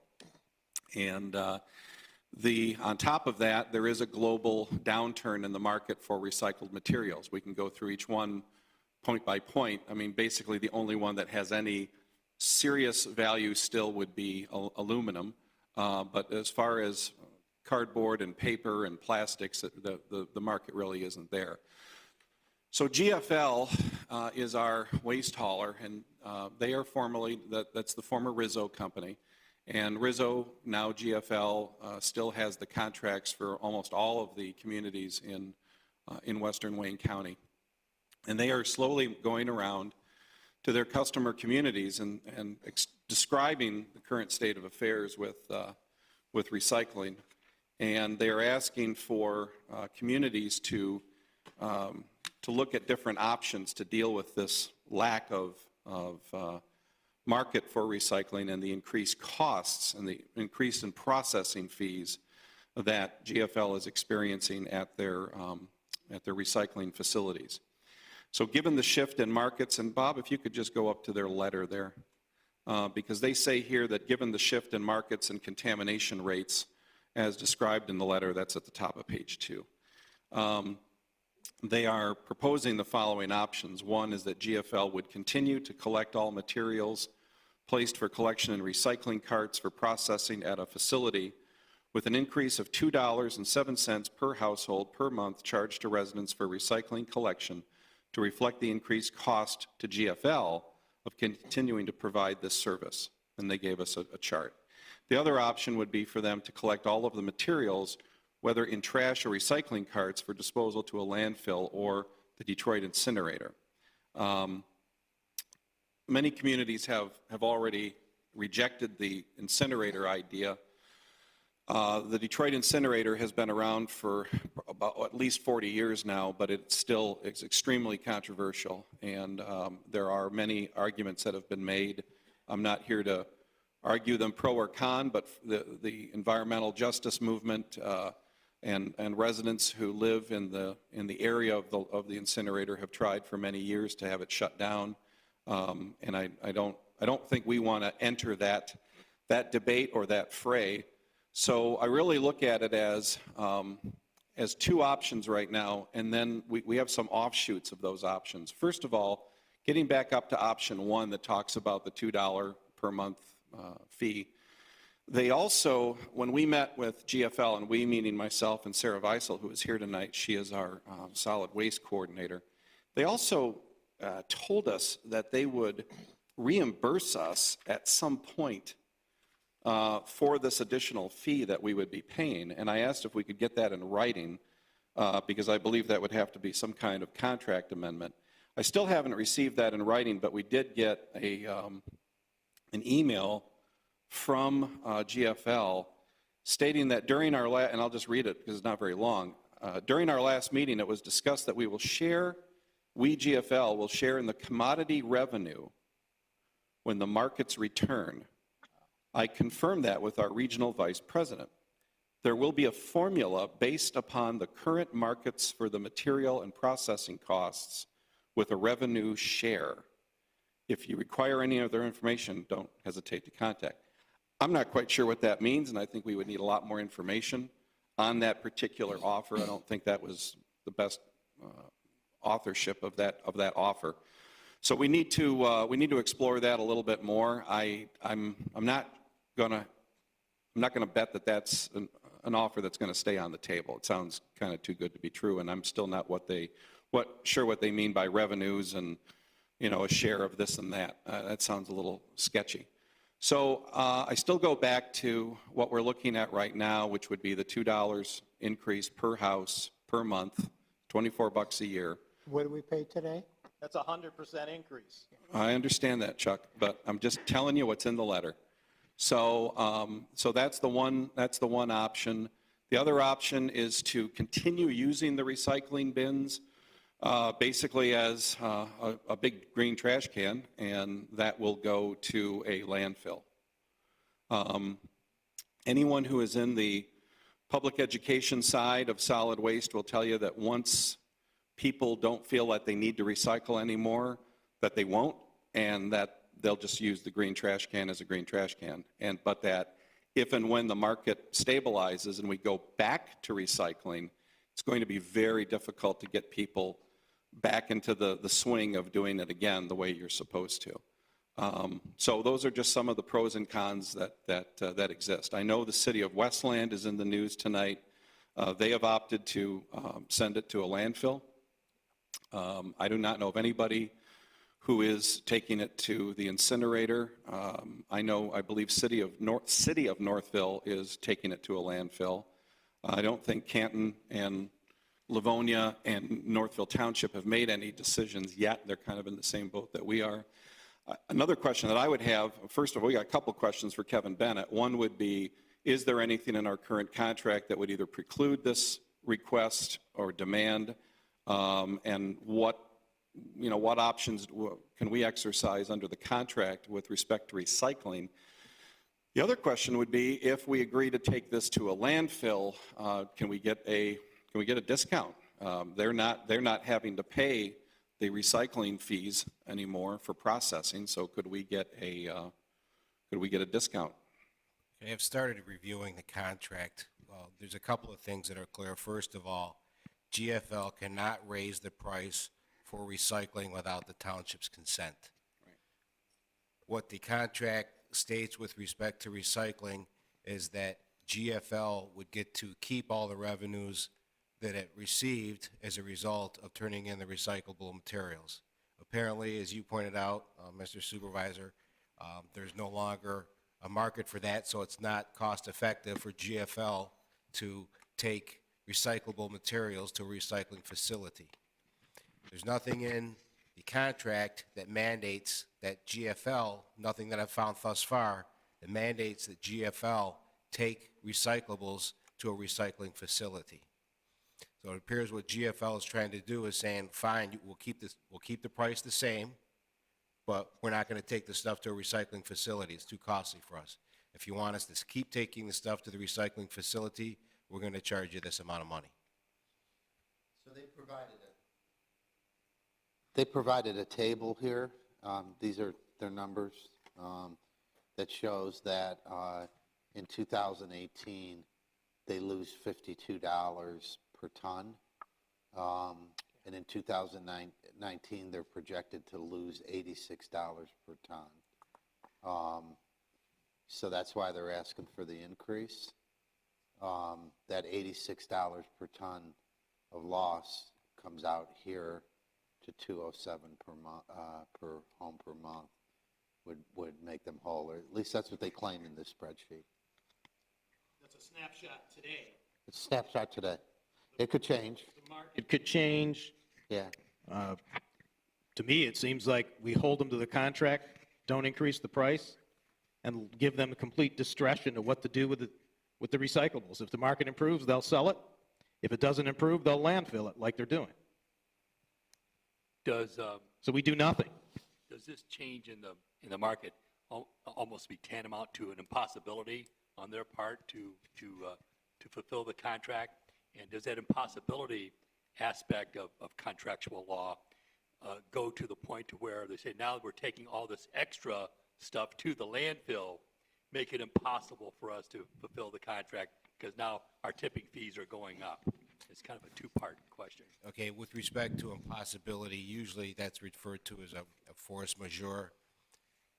And on top of that, there is a global downturn in the market for recycled materials. We can go through each one point by point. I mean, basically the only one that has any serious value still would be aluminum. But as far as cardboard and paper and plastics, the market really isn't there. So GFL is our waste hauler, and they are formerly, that's the former Rizzo company. And Rizzo, now GFL, still has the contracts for almost all of the communities in western Wayne County. And they are slowly going around to their customer communities and describing the current state of affairs with recycling. And they are asking for communities to look at different options to deal with this lack of market for recycling and the increased costs and the increase in processing fees that GFL is experiencing at their recycling facilities. So given the shift in markets, and Bob, if you could just go up to their letter there, because they say here that given the shift in markets and contamination rates as described in the letter, that's at the top of page 2. They are proposing the following options. One is that GFL would continue to collect all materials placed for collection in recycling carts for processing at a facility with an increase of $2.07 per household per month charged to residents for recycling collection to reflect the increased cost to GFL of continuing to provide this service. And they gave us a chart. The other option would be for them to collect all of the materials, whether in trash or recycling carts, for disposal to a landfill or the Detroit incinerator. Many communities have already rejected the incinerator idea. The Detroit incinerator has been around for about at least 40 years now, but it still is extremely controversial, and there are many arguments that have been made. I'm not here to argue them pro or con, but the environmental justice movement and residents who live in the area of the incinerator have tried for many years to have it shut down, and I don't think we want to enter that debate or that fray. So I really look at it as two options right now, and then we have some offshoots of those options. First of all, getting back up to option 1 that talks about the $2 per month fee. They also, when we met with GFL, and we meaning myself and Sarah Weissel, who is here tonight, she is our solid waste coordinator, they also told us that they would reimburse us at some point for this additional fee that we would be paying. And I asked if we could get that in writing, because I believe that would have to be some kind of contract amendment. I still haven't received that in writing, but we did get an email from GFL stating that during our last, and I'll just read it because it's not very long, during our last meeting it was discussed that we GFL will share in the commodity revenue when the markets return. I confirmed that with our regional vice president. There will be a formula based upon the current markets for the material and processing costs with a revenue share. If you require any other information, don't hesitate to contact. I'm not quite sure what that means, and I think we would need a lot more information on that particular offer. I don't think that was the best authorship of that offer. So we need to explore that a little bit more. I'm not going to bet that that's an offer that's going to stay on the table. It sounds kind of too good to be true, and I'm still not sure what they mean by revenues and a share of this and that. That sounds a little sketchy. So I still go back to what we're looking at right now, which would be the $2 increase per house per month, $24 a year. What do we pay today? That's a 100% increase. I understand that, Chuck, but I'm just telling you what's in the letter. So that's the one option. The other option is to continue using the recycling bins, basically as a big green trash can, and that will go to a landfill. Anyone who is in the public education side of solid waste will tell you that once people don't feel that they need to recycle anymore, that they won't, and that they'll just use the green trash can as a green trash can. But that if and when the market stabilizes and we go back to recycling, it's going to be very difficult to get people back into the swing of doing it again the way you're supposed to. So those are just some of the pros and cons that exist. I know the city of Westland is in the news tonight. They have opted to send it to a landfill. I do not know of anybody who is taking it to the incinerator. I believe City of Northville is taking it to a landfill. I don't think Canton and Livonia and Northville Township have made any decisions yet. They're kind of in the same boat that we are. Another question that I would have, first of all, we got a couple questions for Kevin Bennett. One would be, is there anything in our current contract that would either preclude this request or demand? And what options can we exercise under the contract with respect to recycling? The other question would be, if we agree to take this to a landfill, can we get a discount? They're not having to pay the recycling fees anymore for processing, so could we get a discount? I have started reviewing the contract. Well, there's a couple of things that are clear. First of all, GFL cannot raise the price for recycling without the township's consent. Right. What the contract states with respect to recycling is that GFL would get to keep all the revenues that it received as a result of turning in the recyclable materials. Apparently, as you pointed out, Mr. Supervisor, there's no longer a market for that, so it's not cost effective for GFL to take recyclable materials to a recycling facility. There's nothing in the contract that mandates that GFL, nothing that I've found thus far, that mandates that GFL take recyclables to a recycling facility. So it appears what GFL is trying to do is saying, fine, we'll keep the price the same, but we're not going to take the stuff to a recycling facility. It's too costly for us. If you want us to keep taking the stuff to the recycling facility, we're going to charge you this amount of money. So they provided a table here. These are their numbers that shows that in 2018 they lose $52 per ton, and in 2019 they're projected to lose $86 per ton. So that's why they're asking for the increase. That $86 per ton of loss comes out here to $207 per month, per home per month, would make them whole, or at least that's what they claim in this spreadsheet. That's a snapshot today. It's a snapshot today. It could change. It could change. Yeah. To me, it seems like we hold them to the contract, don't increase the price, and give them complete discretion of what to do with the recyclables. If the market improves, they'll sell it. If it doesn't improve, they'll landfill it like they're doing. So we do nothing. Does this change in the market almost be tantamount to an impossibility on their part to fulfill the contract? And does that impossibility aspect of contractual law go to the point to where they say, now we're taking all this extra stuff to the landfill, make it impossible for us to fulfill the contract because now our tipping fees are going up? It's kind of a two-part question. Okay, with respect to impossibility, usually that's referred to as a force majeure.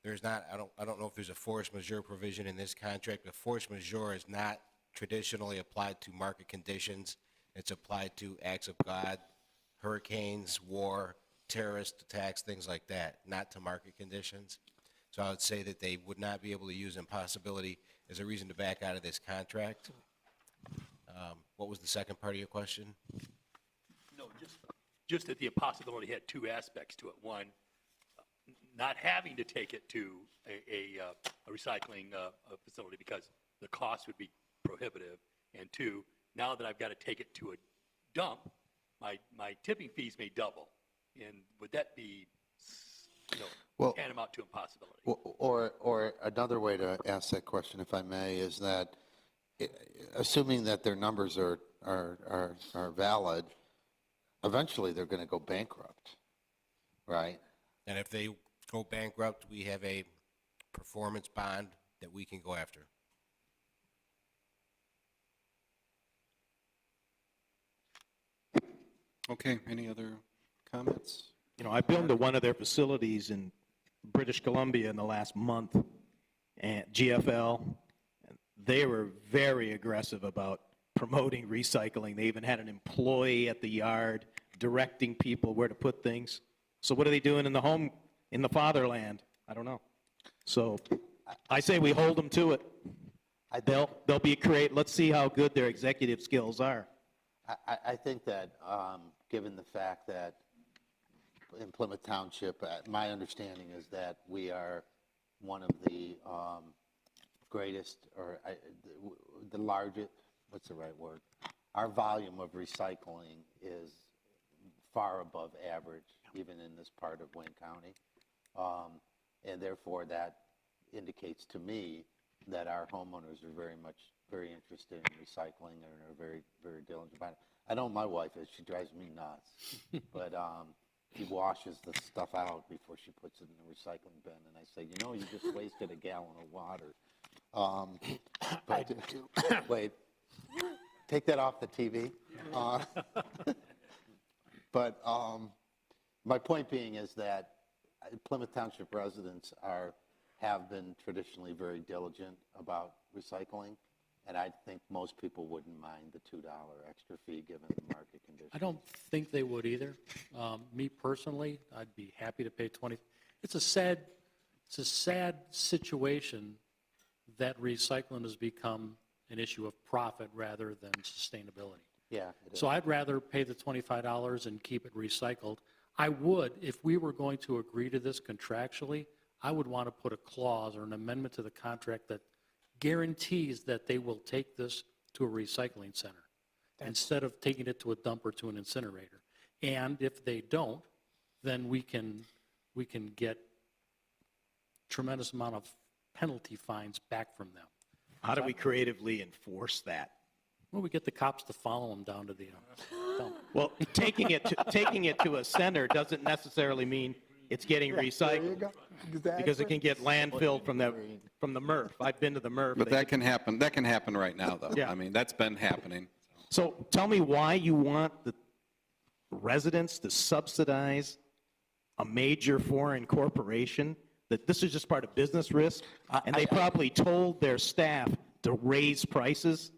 There's not, I don't know if there's a force majeure provision in this contract, but force majeure is not traditionally applied to market conditions. It's applied to acts of God, hurricanes, war, terrorist attacks, things like that, not to market conditions. So I would say that they would not be able to use impossibility as a reason to back out of this contract. What was the second part of your question? No, just that the impossibility had two aspects to it. One, not having to take it to a recycling facility because the cost would be prohibitive. And two, now that I've got to take it to a dump, my tipping fees may double. And would that be, Well- tantamount to impossibility? Or another way to ask that question, if I may, is that assuming that their numbers are valid, eventually they're going to go bankrupt, right? And if they go bankrupt, we have a performance bond that we can go after. Okay, any other comments? You know, I've been to one of their facilities in British Columbia in the last month, and GFL, they were very aggressive about promoting recycling. They even had an employee at the yard directing people where to put things. So what are they doing in the fatherland? I don't know. So I say we hold them to it. They'll be let's see how good their executive skills are. I think that given the fact that in Plymouth Township, my understanding is that we are one of the greatest, or the largest, what's the right word? Our volume of recycling is far above average, even in this part of Wayne County. And therefore, that indicates to me that our homeowners are very interested in recycling and are very, very diligent about it. I know my wife is. She drives me nuts. But she washes the stuff out before she puts it in the recycling bin. And I say, you just wasted a gallon of water. I do too. Wait, take that off the TV. But my point being is that Plymouth Township residents have been traditionally very diligent about recycling, and I think most people wouldn't mind the $2 extra fee given the market conditions. I don't think they would either. Me personally, I'd be happy to pay 20. It's a sad situation that recycling has become an issue of profit rather than sustainability. Yeah. It is. So I'd rather pay the $25 and keep it recycled. I would, if we were going to agree to this contractually, I would want to put a clause or an amendment to the contract that guarantees that they will take this to a recycling center instead of taking it to a dump or to an incinerator. And if they don't, then we can get tremendous amount of penalty fines back from them. How do we creatively enforce that? Well, we get the cops to follow them down to the dump. Well, taking it to a center doesn't necessarily mean it's getting recycled, because it can get landfilled from the MRF. I've been to the MRF. But that can happen. That can happen right now, though. Yeah. I mean, that's been happening. So tell me why you want the residents to subsidize a major foreign corporation, that this is just part of business risk, and they probably told their staff to raise prices.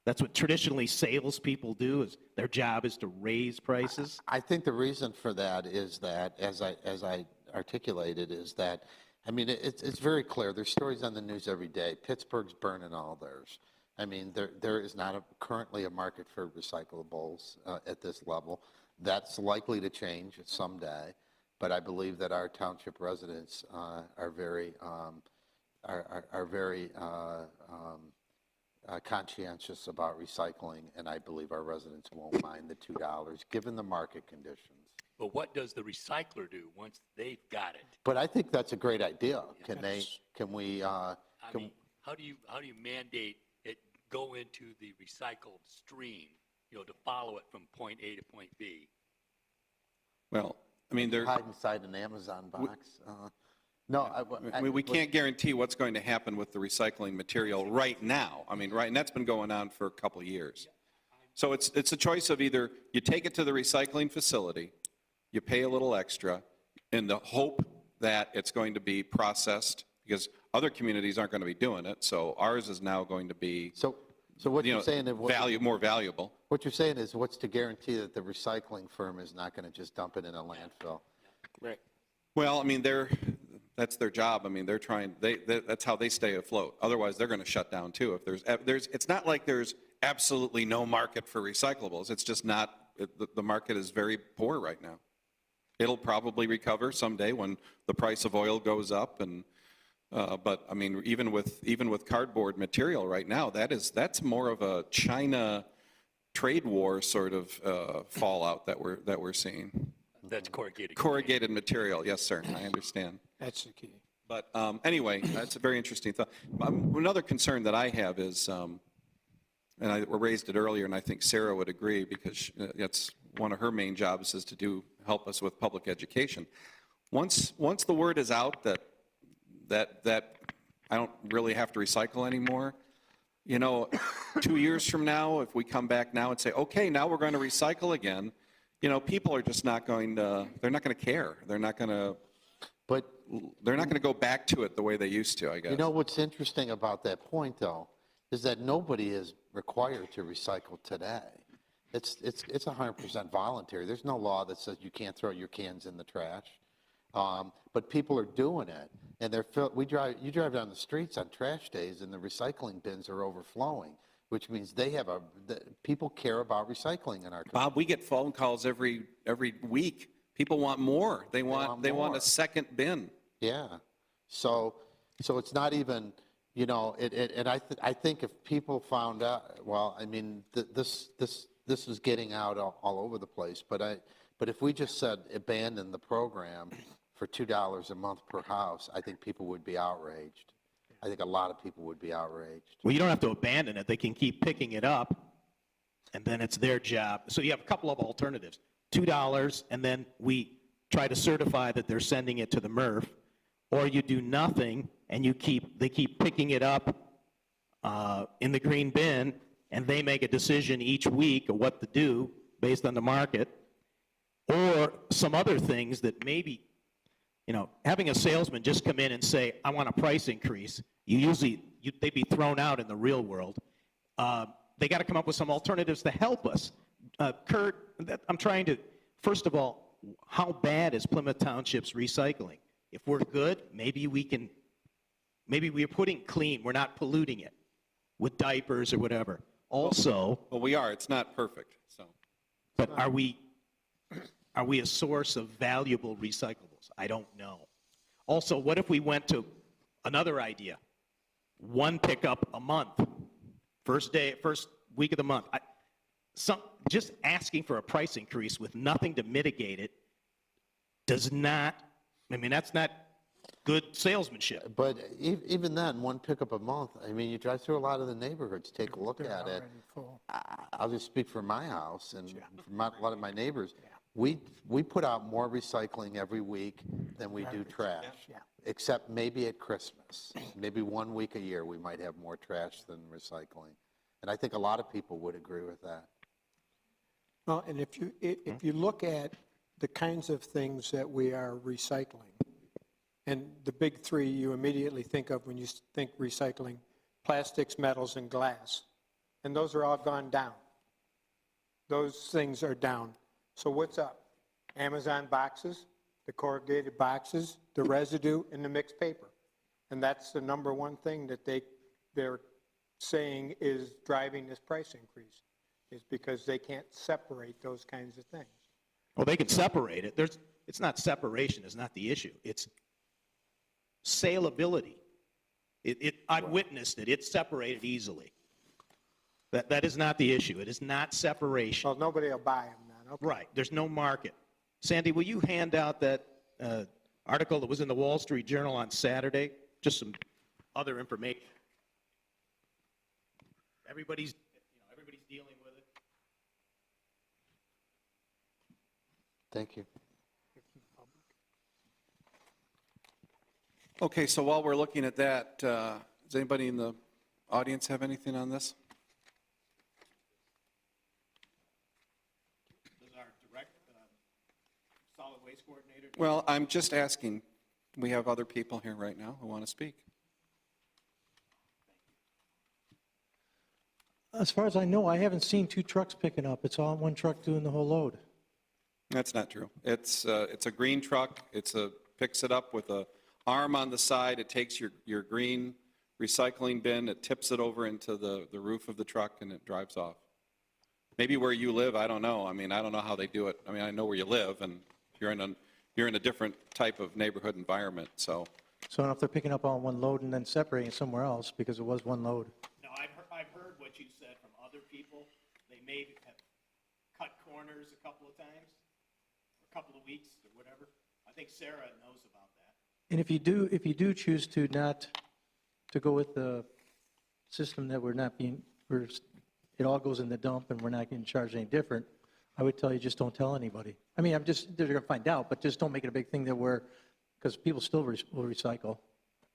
That's what traditionally salespeople do, is their job is to raise prices. I think the reason for that is that, as I articulated, is that, I mean, it's very clear. There's stories on the news every day. Pittsburgh's burning all theirs. I mean, there is not currently a market for recyclables at this level. That's likely to change someday, but I believe that our township residents are very conscientious about recycling, and I believe our residents won't mind the $2 given the market conditions. But what does the recycler do once they've got it? But I think that's a great idea. Can we? I mean, how do you mandate it go into the recycled stream, to follow it from point A to point B? Well, I mean, hide inside an Amazon box. We can't guarantee what's going to happen with the recycling material right now. I mean, and that's been going on for a couple of years. So it's a choice of either you take it to the recycling facility, you pay a little extra in the hope that it's going to be processed, because other communities aren't going to be doing it. So ours is now going to be So what you're saying is more valuable. What you're saying is, what's to guarantee that the recycling firm is not going to just dump it in a landfill? Right. Well, I mean, that's their job. I mean, they're trying. That's how they stay afloat. Otherwise, they're going to shut down too. If it's not like there's absolutely no market for recyclables. It's just not. The market is very poor right now. It'll probably recover someday when the price of oil goes up. But I mean, even with cardboard material right now, that's more of a China trade war sort of fallout that we're seeing. That's corrugated. Corrugated material, yes, sir, I understand. That's the key. But anyway, that's a very interesting thought. Another concern that I have is, and I raised it earlier, and I think Sarah would agree, because that's one of her main jobs is to help us with public education. Once the word is out that I don't really have to recycle anymore, 2 years from now, if we come back now and say, okay, now we're going to recycle again, people are just not going to, they're not going to care. They're not going to go back to it the way they used to, I guess. What's interesting about that point, though, is that nobody is required to recycle today. It's 100% voluntary. There's no law that says you can't throw your cans in the trash. But people are doing it, and you drive down the streets on trash days, and the recycling bins are overflowing, which means people care about recycling in our country. Bob, we get phone calls every week. People want more. They want a second bin. Yeah. So it's not even, and I think if people found out, well, I mean, this is getting out all over the place, but if we just said abandon the program for $2 a month per house, I think people would be outraged. I think a lot of people would be outraged. Well, you don't have to abandon it. They can keep picking it up, and then it's their job. So you have a couple of alternatives. $2, and then we try to certify that they're sending it to the MRF, or you do nothing, and they keep picking it up in the green bin, and they make a decision each week of what to do based on the market, or some other things that maybe, having a salesman just come in and say, I want a price increase, they'd be thrown out in the real world. They got to come up with some alternatives to help us. Kurt, I'm trying to, first of all, how bad is Plymouth Township's recycling? If we're good, maybe we're putting clean, we're not polluting it with diapers or whatever. Also, well, we are. It's not perfect. So, but are we a source of valuable recyclables? I don't know. Also, what if we went to another idea? One pickup a month, first week of the month. Just asking for a price increase with nothing to mitigate it that's not good salesmanship. But even then, one pickup a month, I mean, you drive through a lot of the neighborhoods, take a look at it. I'll just speak for my house and for a lot of my neighbors. We put out more recycling every week than we do trash, except maybe at Christmas. Maybe 1 week a year we might have more trash than recycling. And I think a lot of people would agree with that. Well, and if you look at the kinds of things that we are recycling, and the big three you immediately think of when you think recycling, plastics, metals, and glass, and those are all gone down. Those things are down. So what's up? Amazon boxes, the corrugated boxes, the residue, and the mixed paper. And that's the number one thing that they're saying is driving this price increase, is because they can't separate those kinds of things. Well, they can separate it. It's not separation is not the issue. It's saleability. I've witnessed it. It's separated easily. That is not the issue. It is not separation. Well, nobody will buy them then. Okay. Right. There's no market. Sandy, will you hand out that article that was in the Wall Street Journal on Saturday? Just some other information. Everybody's dealing with it. Thank you. okay, so while we're looking at that, does anybody in the audience have anything on this? Does our direct solid waste coordinator? Well, I'm just asking. We have other people here right now who want to speak. As far as I know, I haven't seen two trucks picking up. It's all one truck doing the whole load. That's not true. It's a green truck. Picks it up with a arm on the side. It takes your green recycling bin. It tips it over into the roof of the truck, and it drives off. Maybe where you live, I don't know. I mean, I don't know how they do it. I mean, I know where you live, and you're in a different type of neighborhood environment. So I don't know if they're picking up on one load and then separating it somewhere else because it was one load. No, I've heard what you said from other people. They may have cut corners a couple of times, or a couple of weeks, or whatever. I think Sarah knows about that. And if you do choose to not, to go with the system that it all goes in the dump and we're not getting charged any different, I would tell you, just don't tell anybody. I mean, they're going to find out, but just don't make it a big thing because people still will recycle,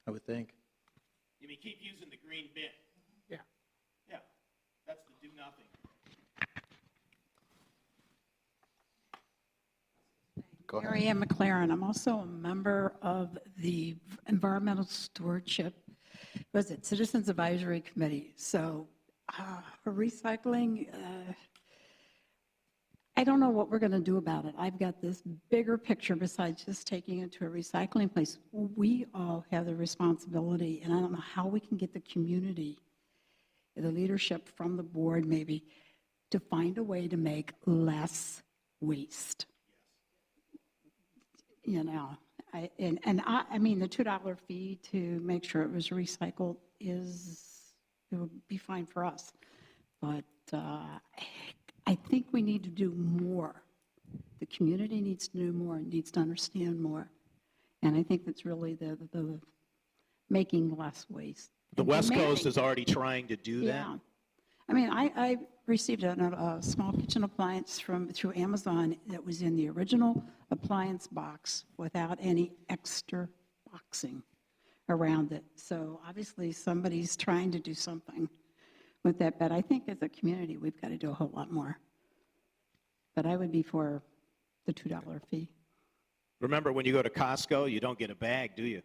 I would think. You mean keep using the green bin? Yeah. Yeah, that's the do nothing. Go ahead. Mary Ann McLaren. I'm also a member of the Environmental Stewardship, Citizens Advisory Committee. So for recycling, I don't know what we're going to do about it. I've got this bigger picture besides just taking it to a recycling place. We all have the responsibility, and I don't know how we can get the community, the leadership from the board maybe, to find a way to make less waste. You know, I mean, the $2 fee to make sure it was recycled it would be fine for us. But I think we need to do more. The community needs to do more, needs to understand more. And I think that's really the making less waste. The West Coast is already trying to do that. Yeah. I mean, I received a small kitchen appliance through Amazon that was in the original appliance box without any extra boxing around it. So obviously somebody's trying to do something with that, but I think as a community, we've got to do a whole lot more. But I would be for the $2 fee. Remember, when you go to Costco, you don't get a bag, do you?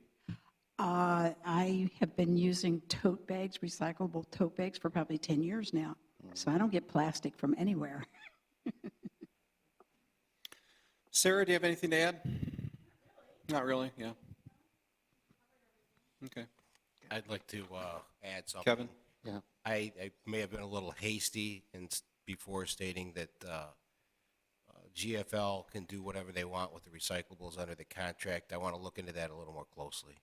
I have been using tote bags, recyclable tote bags, for probably 10 years now. So I don't get plastic from anywhere. Sarah, do you have anything to add? Not really, yeah. Okay. I'd like to add something. Kevin? Yeah. I may have been a little hasty before stating that GFL can do whatever they want with the recyclables under the contract. I want to look into that a little more closely.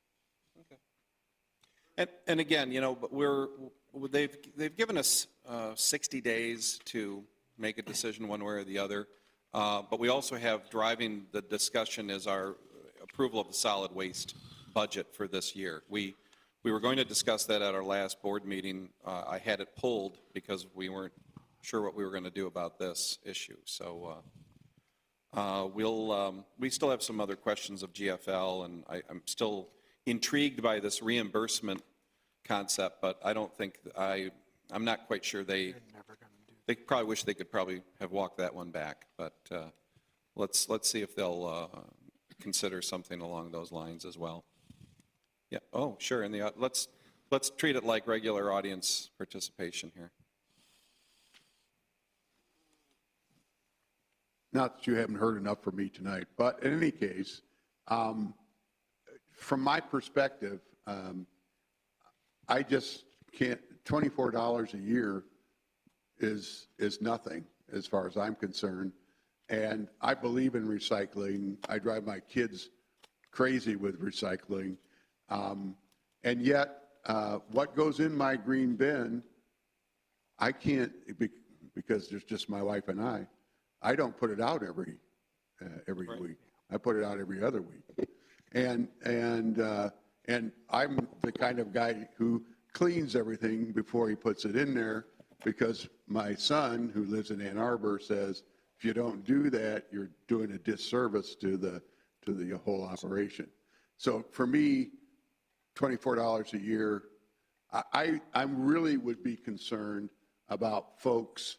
Okay. And again, you know, but they've given us 60 days to make a decision one way or the other. But we also have driving the discussion is our approval of the solid waste budget for this year. We were going to discuss that at our last board meeting. I had it pulled because we weren't sure what we were going to do about this issue. So we still have some other questions of GFL, and I'm still intrigued by this reimbursement concept, but I don't think, I'm not quite sure they probably wish they could probably have walked that one back, but let's see if they'll consider something along those lines as well. Yeah, oh, sure, let's treat it like regular audience participation here. Not that you haven't heard enough from me tonight, but in any case, from my perspective, I just can't, $24 a year is nothing as far as I'm concerned. And I believe in recycling. I drive my kids crazy with recycling. And yet, what goes in my green bin, I can't, because there's just my wife and I don't put it out every right. week. I put it out every other week. And I'm the kind of guy who cleans everything before he puts it in there, because my son, who lives in Ann Arbor, says, if you don't do that, you're doing a disservice to the whole operation. So for me, $24 a year, I really would be concerned about folks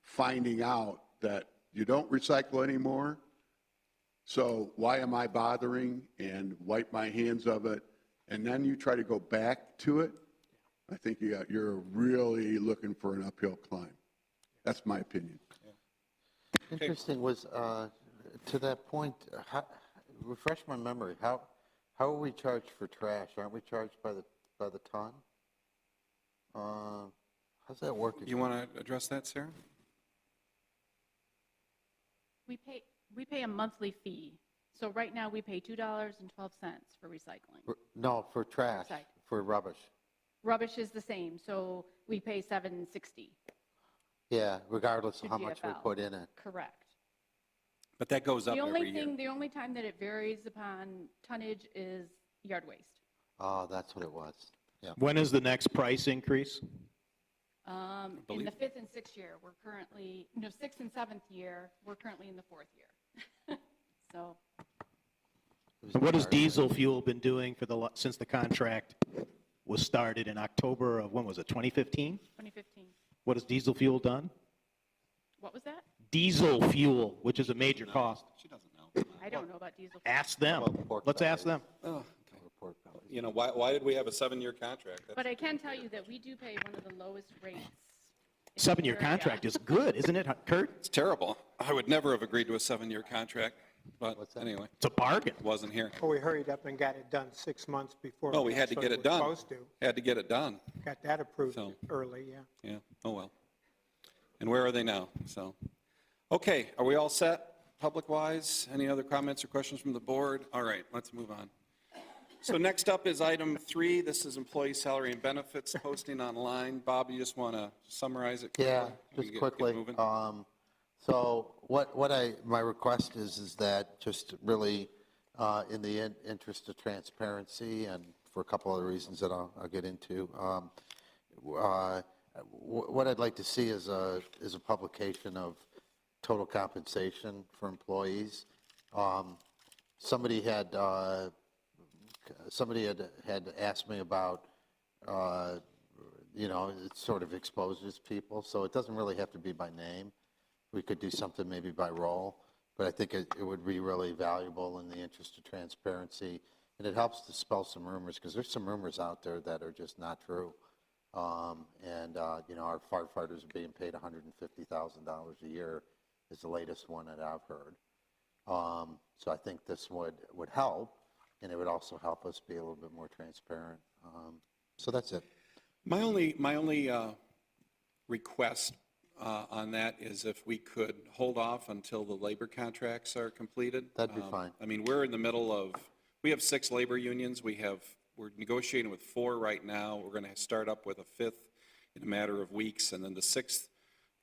finding out that you don't recycle anymore. So why am I bothering, and wipe my hands of it, and then you try to go back to it? I think you're really looking for an uphill climb. That's my opinion. Interesting was, to that point, refresh my memory, how are we charged for trash? Aren't we charged by the ton? How's that work? You want to address that, Sarah? We pay a monthly fee. So right now we pay $2.12 for recycling. No, for trash, for rubbish. Rubbish is the same, so we pay $7.60. Yeah, regardless to of how much we GFL. put in it. Correct. But that goes up The only every year. thing, the only time that it varies upon tonnage is yard waste. Oh, that's what it was. Yeah. When is the next price increase? In believe- the 5th and 6th year, we're currently, no, 6th and 7th year, we're currently in the 4th year. So, It was And what has March. diesel fuel been doing for since the contract was started in October of, when was it, 2015? 2015. What has diesel fuel done? What was that? Diesel fuel, which is a major cost. She doesn't know. I don't know about diesel. Ask them. How about pork Let's ask them. bellies? Oh, Pork bellies. you know, why did we have a 7-year contract? That's- But I can tell you that we do pay one of the lowest rates. in the 7-year area. contract is good, isn't it, Kurt? It's terrible. I would never have agreed to a 7-year contract, but anyway, It's a bargain. wasn't here. Well, we hurried up and got it done 6 months before. Well, we had to actually get it were done. Supposed to. Had to get it done, Got that approved So- early, yeah. yeah, oh well. And where are they now? So, okay, are we all set, public-wise? Any other comments or questions from the board? All right, let's move on. So next up is item 3. This is employee salary and benefits posting online. Bob, you just want to summarize it quickly? Yeah, We just can get quickly. moving? So my request is that just really in the interest of transparency and for a couple other reasons that I'll get into, what I'd like to see is a publication of total compensation for employees. Somebody had asked me about, it sort of exposes people, so it doesn't really have to be by name. We could do something maybe by role, but I think it would be really valuable in the interest of transparency, and it helps dispel some rumors, because there's some rumors out there that are just not true. Our firefighters are being paid $150,000 a year is the latest one that I've heard. So I think this would help, and it would also help us be a little bit more transparent. So that's it. My only request on that is if we could hold off until the labor contracts are completed. That'd be fine. I mean, we're in the middle of, we have 6 labor unions. We're negotiating with 4 right now. We're going to start up with a 5th in a matter of weeks, and then the 6th,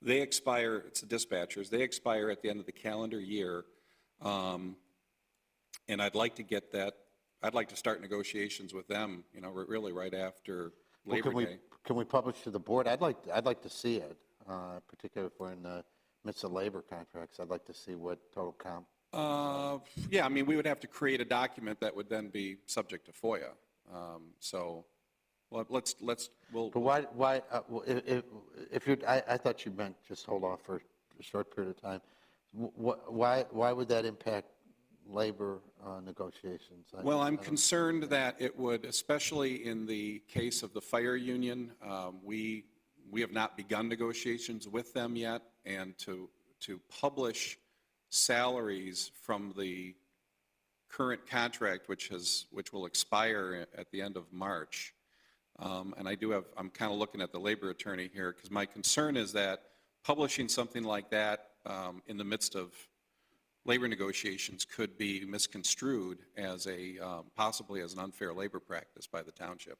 they expire, it's the dispatchers, they expire at the end of the calendar year. And I'd like to get that, I'd like to start negotiations with them, really right after Labor Day. Can we publish to the board? I'd like to see it, particularly if we're in the midst of labor contracts. I'd like to see what total comp. Yeah, I mean, we would have to create a document that would then be subject to FOIA. Well, we'll. But why, if you, I thought you meant just hold off for a short period of time. Why would that impact labor negotiations? Well, I'm concerned that it would, especially in the case of the fire union, we have not begun negotiations with them yet, and to publish salaries from the current contract, which will expire at the end of March. And I'm kind of looking at the labor attorney here, because my concern is that publishing something like that in the midst of labor negotiations could be misconstrued as possibly as an unfair labor practice by the township.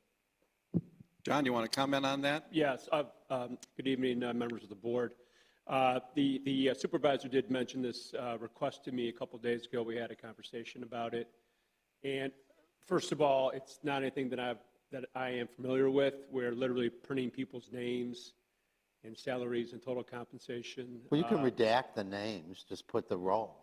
John, you want to comment on that? Yes. Good evening, members of the board. The supervisor did mention this request to me a couple days ago. We had a conversation about it. And first of all, it's not anything that I am familiar with. We're literally printing people's names and salaries and total compensation. Well, you can redact the names, just put the role.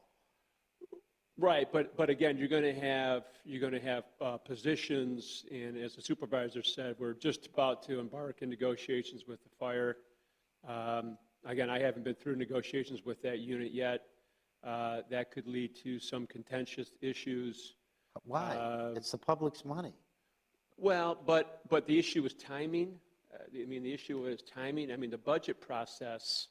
Right, but again, you're going to have positions, and as the supervisor said, we're just about to embark in negotiations with the fire. Again, I haven't been through negotiations with that unit yet. That could lead to some contentious issues. Why? It's the public's money. Well, but the issue is timing. The issue is timing. The budget process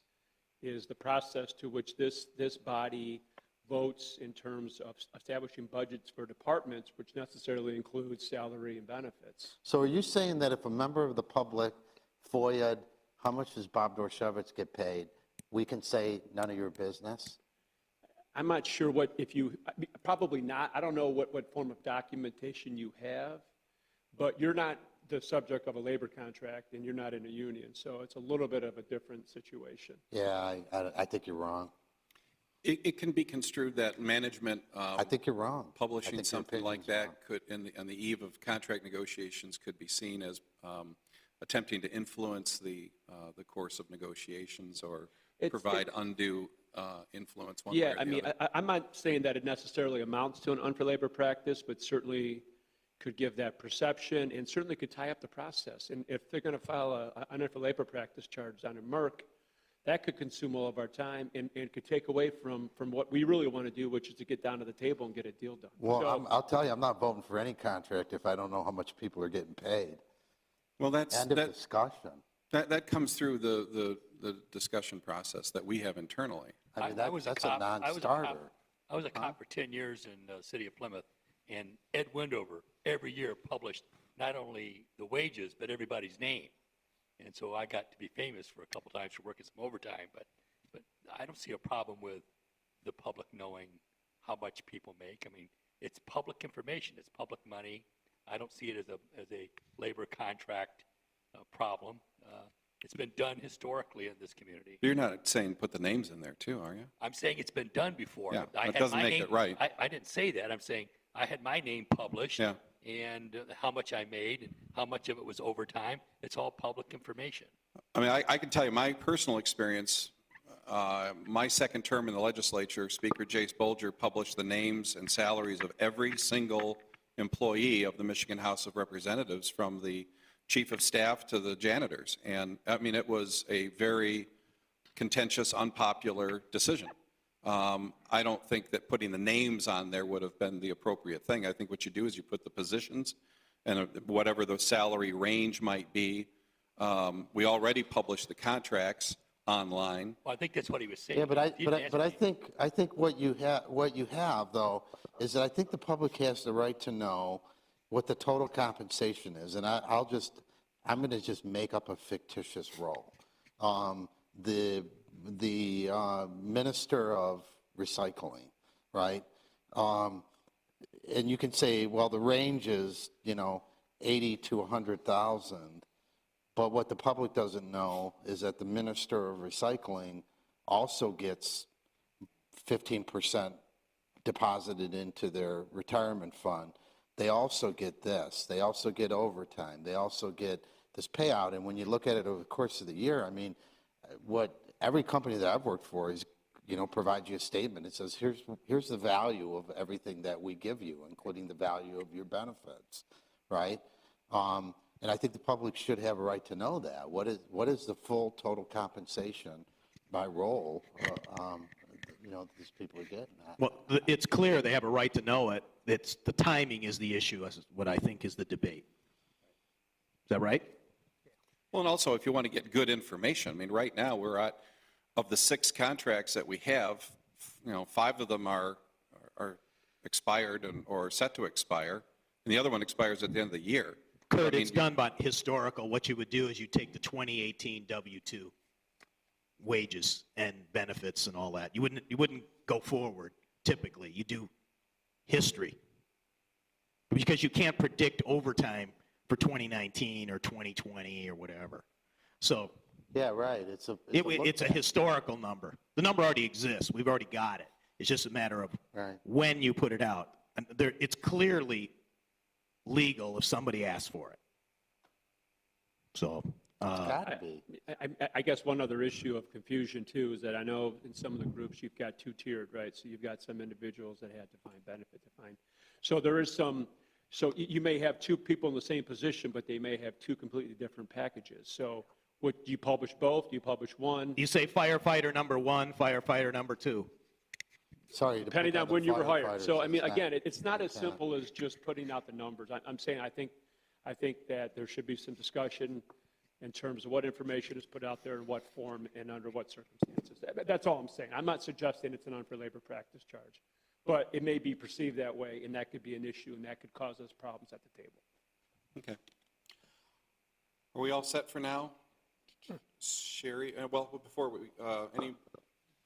is the process to which this body votes in terms of establishing budgets for departments, which necessarily includes salary and benefits. So are you saying that if a member of the public FOIA'd, how much does Bob Dorshevitz get paid, we can say none of your business? I'm not sure probably not. I don't know what form of documentation you have, but you're not the subject of a labor contract, and you're not in a union, so it's a little bit of a different situation. Yeah, I think you're wrong. It can be construed that management. I think you're wrong. I Publishing think your something like opinion's wrong. that could, on the eve of contract negotiations, could be seen as attempting to influence the course of negotiations or provide undue influence one way Yeah, or I the mean, other. I'm not saying that it necessarily amounts to an unfair labor practice, but certainly could give that perception and certainly could tie up the process. And if they're going to file an unfair labor practice charge on a Merck, that could consume all of our time and could take away from what we really want to do, which is to get down to the table and get a deal done. Well, So- I'll tell you, I'm not voting for any contract if I don't know how much people are getting paid. Well, End of discussion. that comes through the discussion process that we have internally. I mean, was that's cop- a non-starter. I was a cop for 10 years in the city of Plymouth, and Ed Wendover every year published not only the wages, but everybody's name. And so I got to be famous for a couple times for working some overtime, but I don't see a problem with the public knowing how much people make. I mean, it's public information, it's public money. I don't see it as a labor contract problem. It's been done historically in this community. You're not saying put the names in there too, are you? I'm saying it's been done before. Yeah, I that had doesn't my make name- it right. I didn't say that. I'm saying I had my name published. Yeah. And how much I made and how much of it was overtime. It's all public information. I mean, I can tell you my personal experience. My second term in the legislature, Speaker Jace Bolger published the names and salaries of every single employee of the Michigan House of Representatives, from the chief of staff to the janitors. And I mean, it was a very contentious, unpopular decision. I don't think that putting the names on there would have been the appropriate thing. I think what you do is you put the positions and whatever the salary range might be. We already published the contracts online. Well, I think that's what he was saying. Yeah, but He didn't answer me. I think what you have though is that I think the public has the right to know what the total compensation is, and I'm going to just make up a fictitious role. The Minister of Recycling, right? And you can say, well, the range is 80 to 100,000. But what the public doesn't know is that the Minister of Recycling also gets 15% deposited into their retirement fund. They also get this. They also get overtime. They also get this payout. And when you look at it over the course of the year, I mean, what every company that I've worked for is, provides you a statement. It says, here's the value of everything that we give you, including the value of your benefits, right? And I think the public should have a right to know that. What is the full total compensation by role, these people are getting at? Well, it's clear they have a right to know it. It's the timing is the issue, is what I think is the debate. Is that right? Well, and also if you want to get good information, I mean, right now we're at, of the 6 contracts that we have, 5 of them are expired or set to expire, and the other one expires at the end of the year. Kurt, it's done by historical. What you would do is you take the 2018 W-2 wages and benefits and all that. You wouldn't go forward typically. You do history. Because you can't predict overtime for 2019 or 2020 or whatever. So yeah, right. It's a historical number. The number already exists. We've already got it. It's just a matter of when you put it out. And it's clearly legal if somebody asks for it. So I guess one other issue of confusion too is that I know in some of the groups you've got 2-tiered, right? So you've got some individuals that had defined benefit defined. So there is some. So you may have 2 people in the same position, but they may have 2 completely different packages. So do you publish both? Do you publish one? You say firefighter number 1, firefighter number 2. Sorry, depending on when you were hired. So, I mean, again, it's not as simple as just putting out the numbers. I'm saying I think that there should be some discussion in terms of what information is put out there in what form and under what circumstances. That's all I'm saying. I'm not suggesting it's an unfair labor practice charge, but it may be perceived that way, and that could be an issue, and that could cause us problems at the table. Okay. Are we all set for now? Sherry, well, before we,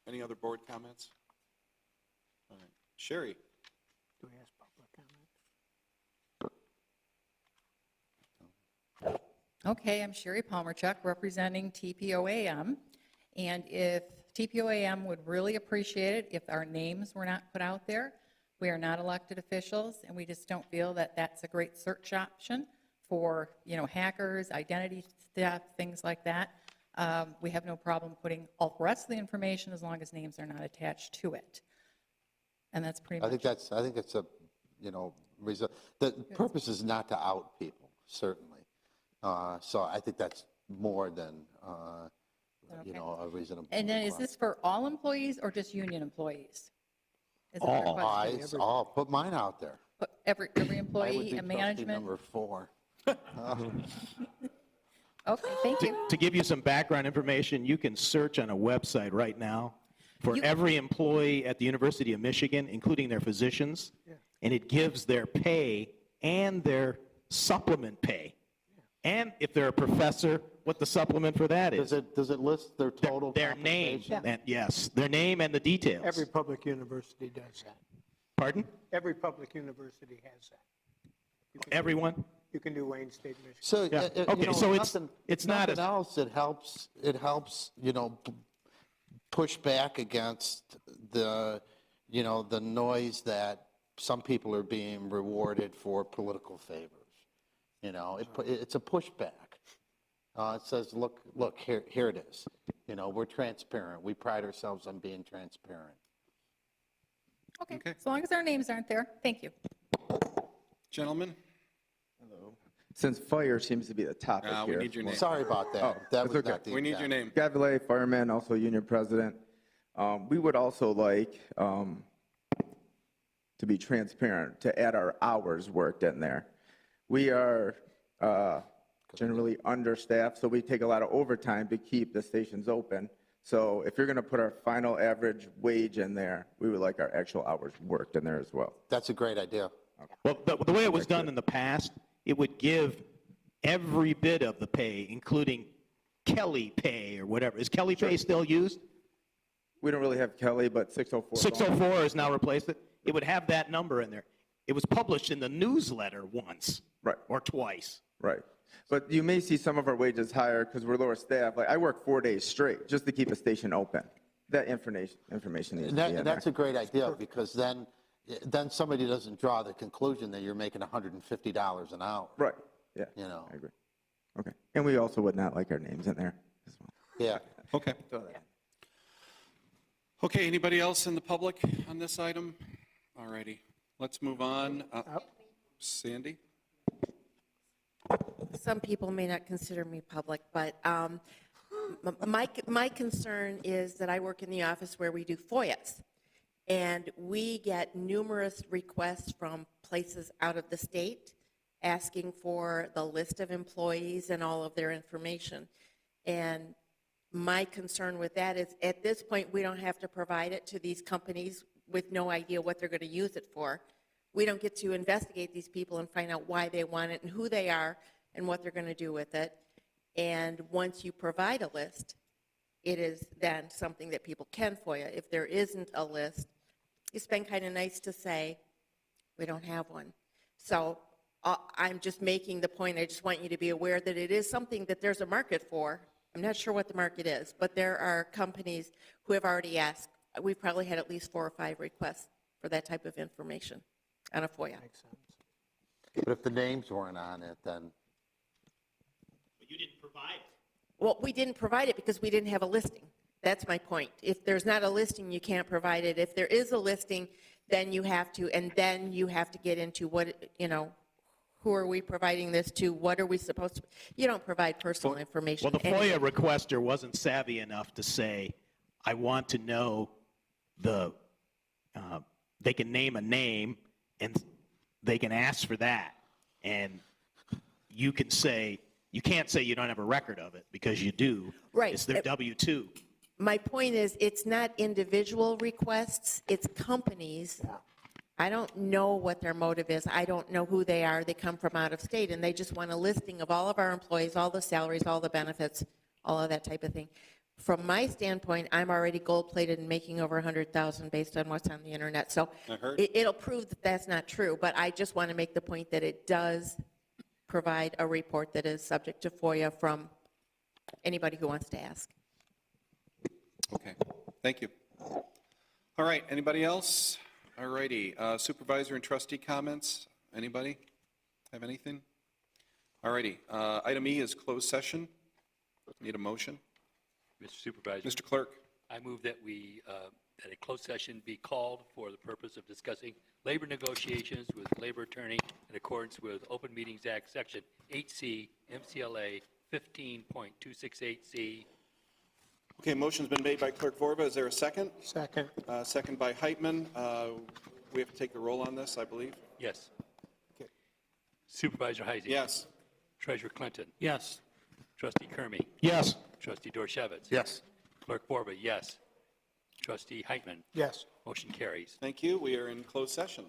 any other board comments? All right. Sherry? Do we ask public comment? Okay, I'm Sherry Palmerchuk, representing TPOAM. And if TPOAM would really appreciate it if our names were not put out there. We are not elected officials, and we just don't feel that that's a great search option for, hackers, identity theft, things like that. We have no problem putting all the rest of the information as long as names are not attached to it. And that's pretty much. I think that's a, reason. The purpose is not to out people, certainly. So I think that's more than, a reasonable. And then is this for all employees or just union employees? Is it All, requested? all, put mine out there. Put every I would employee be and trustee management? number 4. Okay, thank you. To give you some background information, you can search on a website right now for every employee at the University of Michigan, including their physicians, and it gives their pay and their supplement pay. And if they're a professor, what the supplement for that is. Does it list their total Their name, compensation? and yes, their name and the details. Every public university does that. Pardon? Every public university has that. Everyone? You can do Wayne State, Michigan. So, Okay, so it's not nothing else. It helps, push back against the, the noise that some people are being rewarded for political favors. It's a pushback. It says, look, here it is. We're transparent. We pride ourselves on being transparent. Okay, as long as our names aren't there, thank you. Gentlemen? Since fire seems to be the topic We here. need your name. Sorry about that. Oh, That it's was okay. not the We need your intent. name. Gavile, fireman, also union president. We would also like to be transparent, to add our hours worked in there. We are generally understaffed, so we take a lot of overtime to keep the stations open. So if you're going to put our final average wage in there, we would like our actual hours worked in there as well. That's a great idea. Well, the way it was done in the past, it would give every bit of the pay, including Kelly pay or whatever. Is Kelly pay still used? We don't really have Kelly, but 604. 604 has now replaced it. It would have that number in there. It was published in the newsletter once. Right. Or twice. Right. But you may see some of our wages higher because we're lower staff. Like I work 4 days straight just to keep a station open. That information needs to be in there. That's a great idea because then somebody doesn't draw the conclusion that you're making $150 an hour. Right. Yeah. I agree. Okay. And we also would not like our names in there as well. Yeah. Okay. Okay, anybody else in the public on this item? All righty, let's move on. Sandy? Some people may not consider me public, but my concern is that I work in the office where we do FOIAs, and we get numerous requests from places out of the state asking for the list of employees and all of their information. And my concern with that is at this point, we don't have to provide it to these companies with no idea what they're going to use it for. We don't get to investigate these people and find out why they want it and who they are and what they're going to do with it. And once you provide a list, it is then something that people can FOIA. If there isn't a list, it's been kind of nice to say, we don't have one. So I'm just making the point, I just want you to be aware that it is something that there's a market for. I'm not sure what the market is, but there are companies who have already asked. We've probably had at least 4 or 5 requests for that type of information on a FOIA. Makes sense. But if the names weren't on it, then. But you didn't provide it. Well, we didn't provide it because we didn't have a listing. That's my point. If there's not a listing, you can't provide it. If there is a listing, then you have to, and then you have to get into what, who are we providing this to? What are we supposed to? You don't provide personal information. Well, the FOIA requester wasn't savvy enough to say, I want to know they can name a name and they can ask for that. And you can't say you don't have a record of it because you do. Right. It's their W-2. My point is, it's not individual requests, it's companies. I don't know what their motive is. I don't know who they are. They come from out of state, and they just want a listing of all of our employees, all the salaries, all the benefits, all of that type of thing. From my standpoint, I'm already gold-plated and making over $100,000 based on what's on the internet. So it'll prove that that's not true, but I just want to make the point that it does provide a report that is subject to FOIA from anybody who wants to ask. Okay, thank you. All right, anybody else? All righty, supervisor and trustee comments? Anybody have anything? All righty, item E is closed session. Need a motion? Mr. Supervisor. Mr. Clerk? I move that that a closed session be called for the purpose of discussing labor negotiations with labor attorney in accordance with Open Meetings Act, Section 8C, MCLA 15.268C. Okay, motion's been made by Clerk Vorba. Is there a second? Second. Second by Heitman. We have to take the roll on this, I believe. Yes. Supervisor Heisey. Yes. Treasurer Clinton. Yes. Trustee Kermy. Yes. Trustee Dorchevitz. Yes. Clerk Borba, yes. Trustee Heitman. Yes. Motion carries. Thank you. We are in closed session.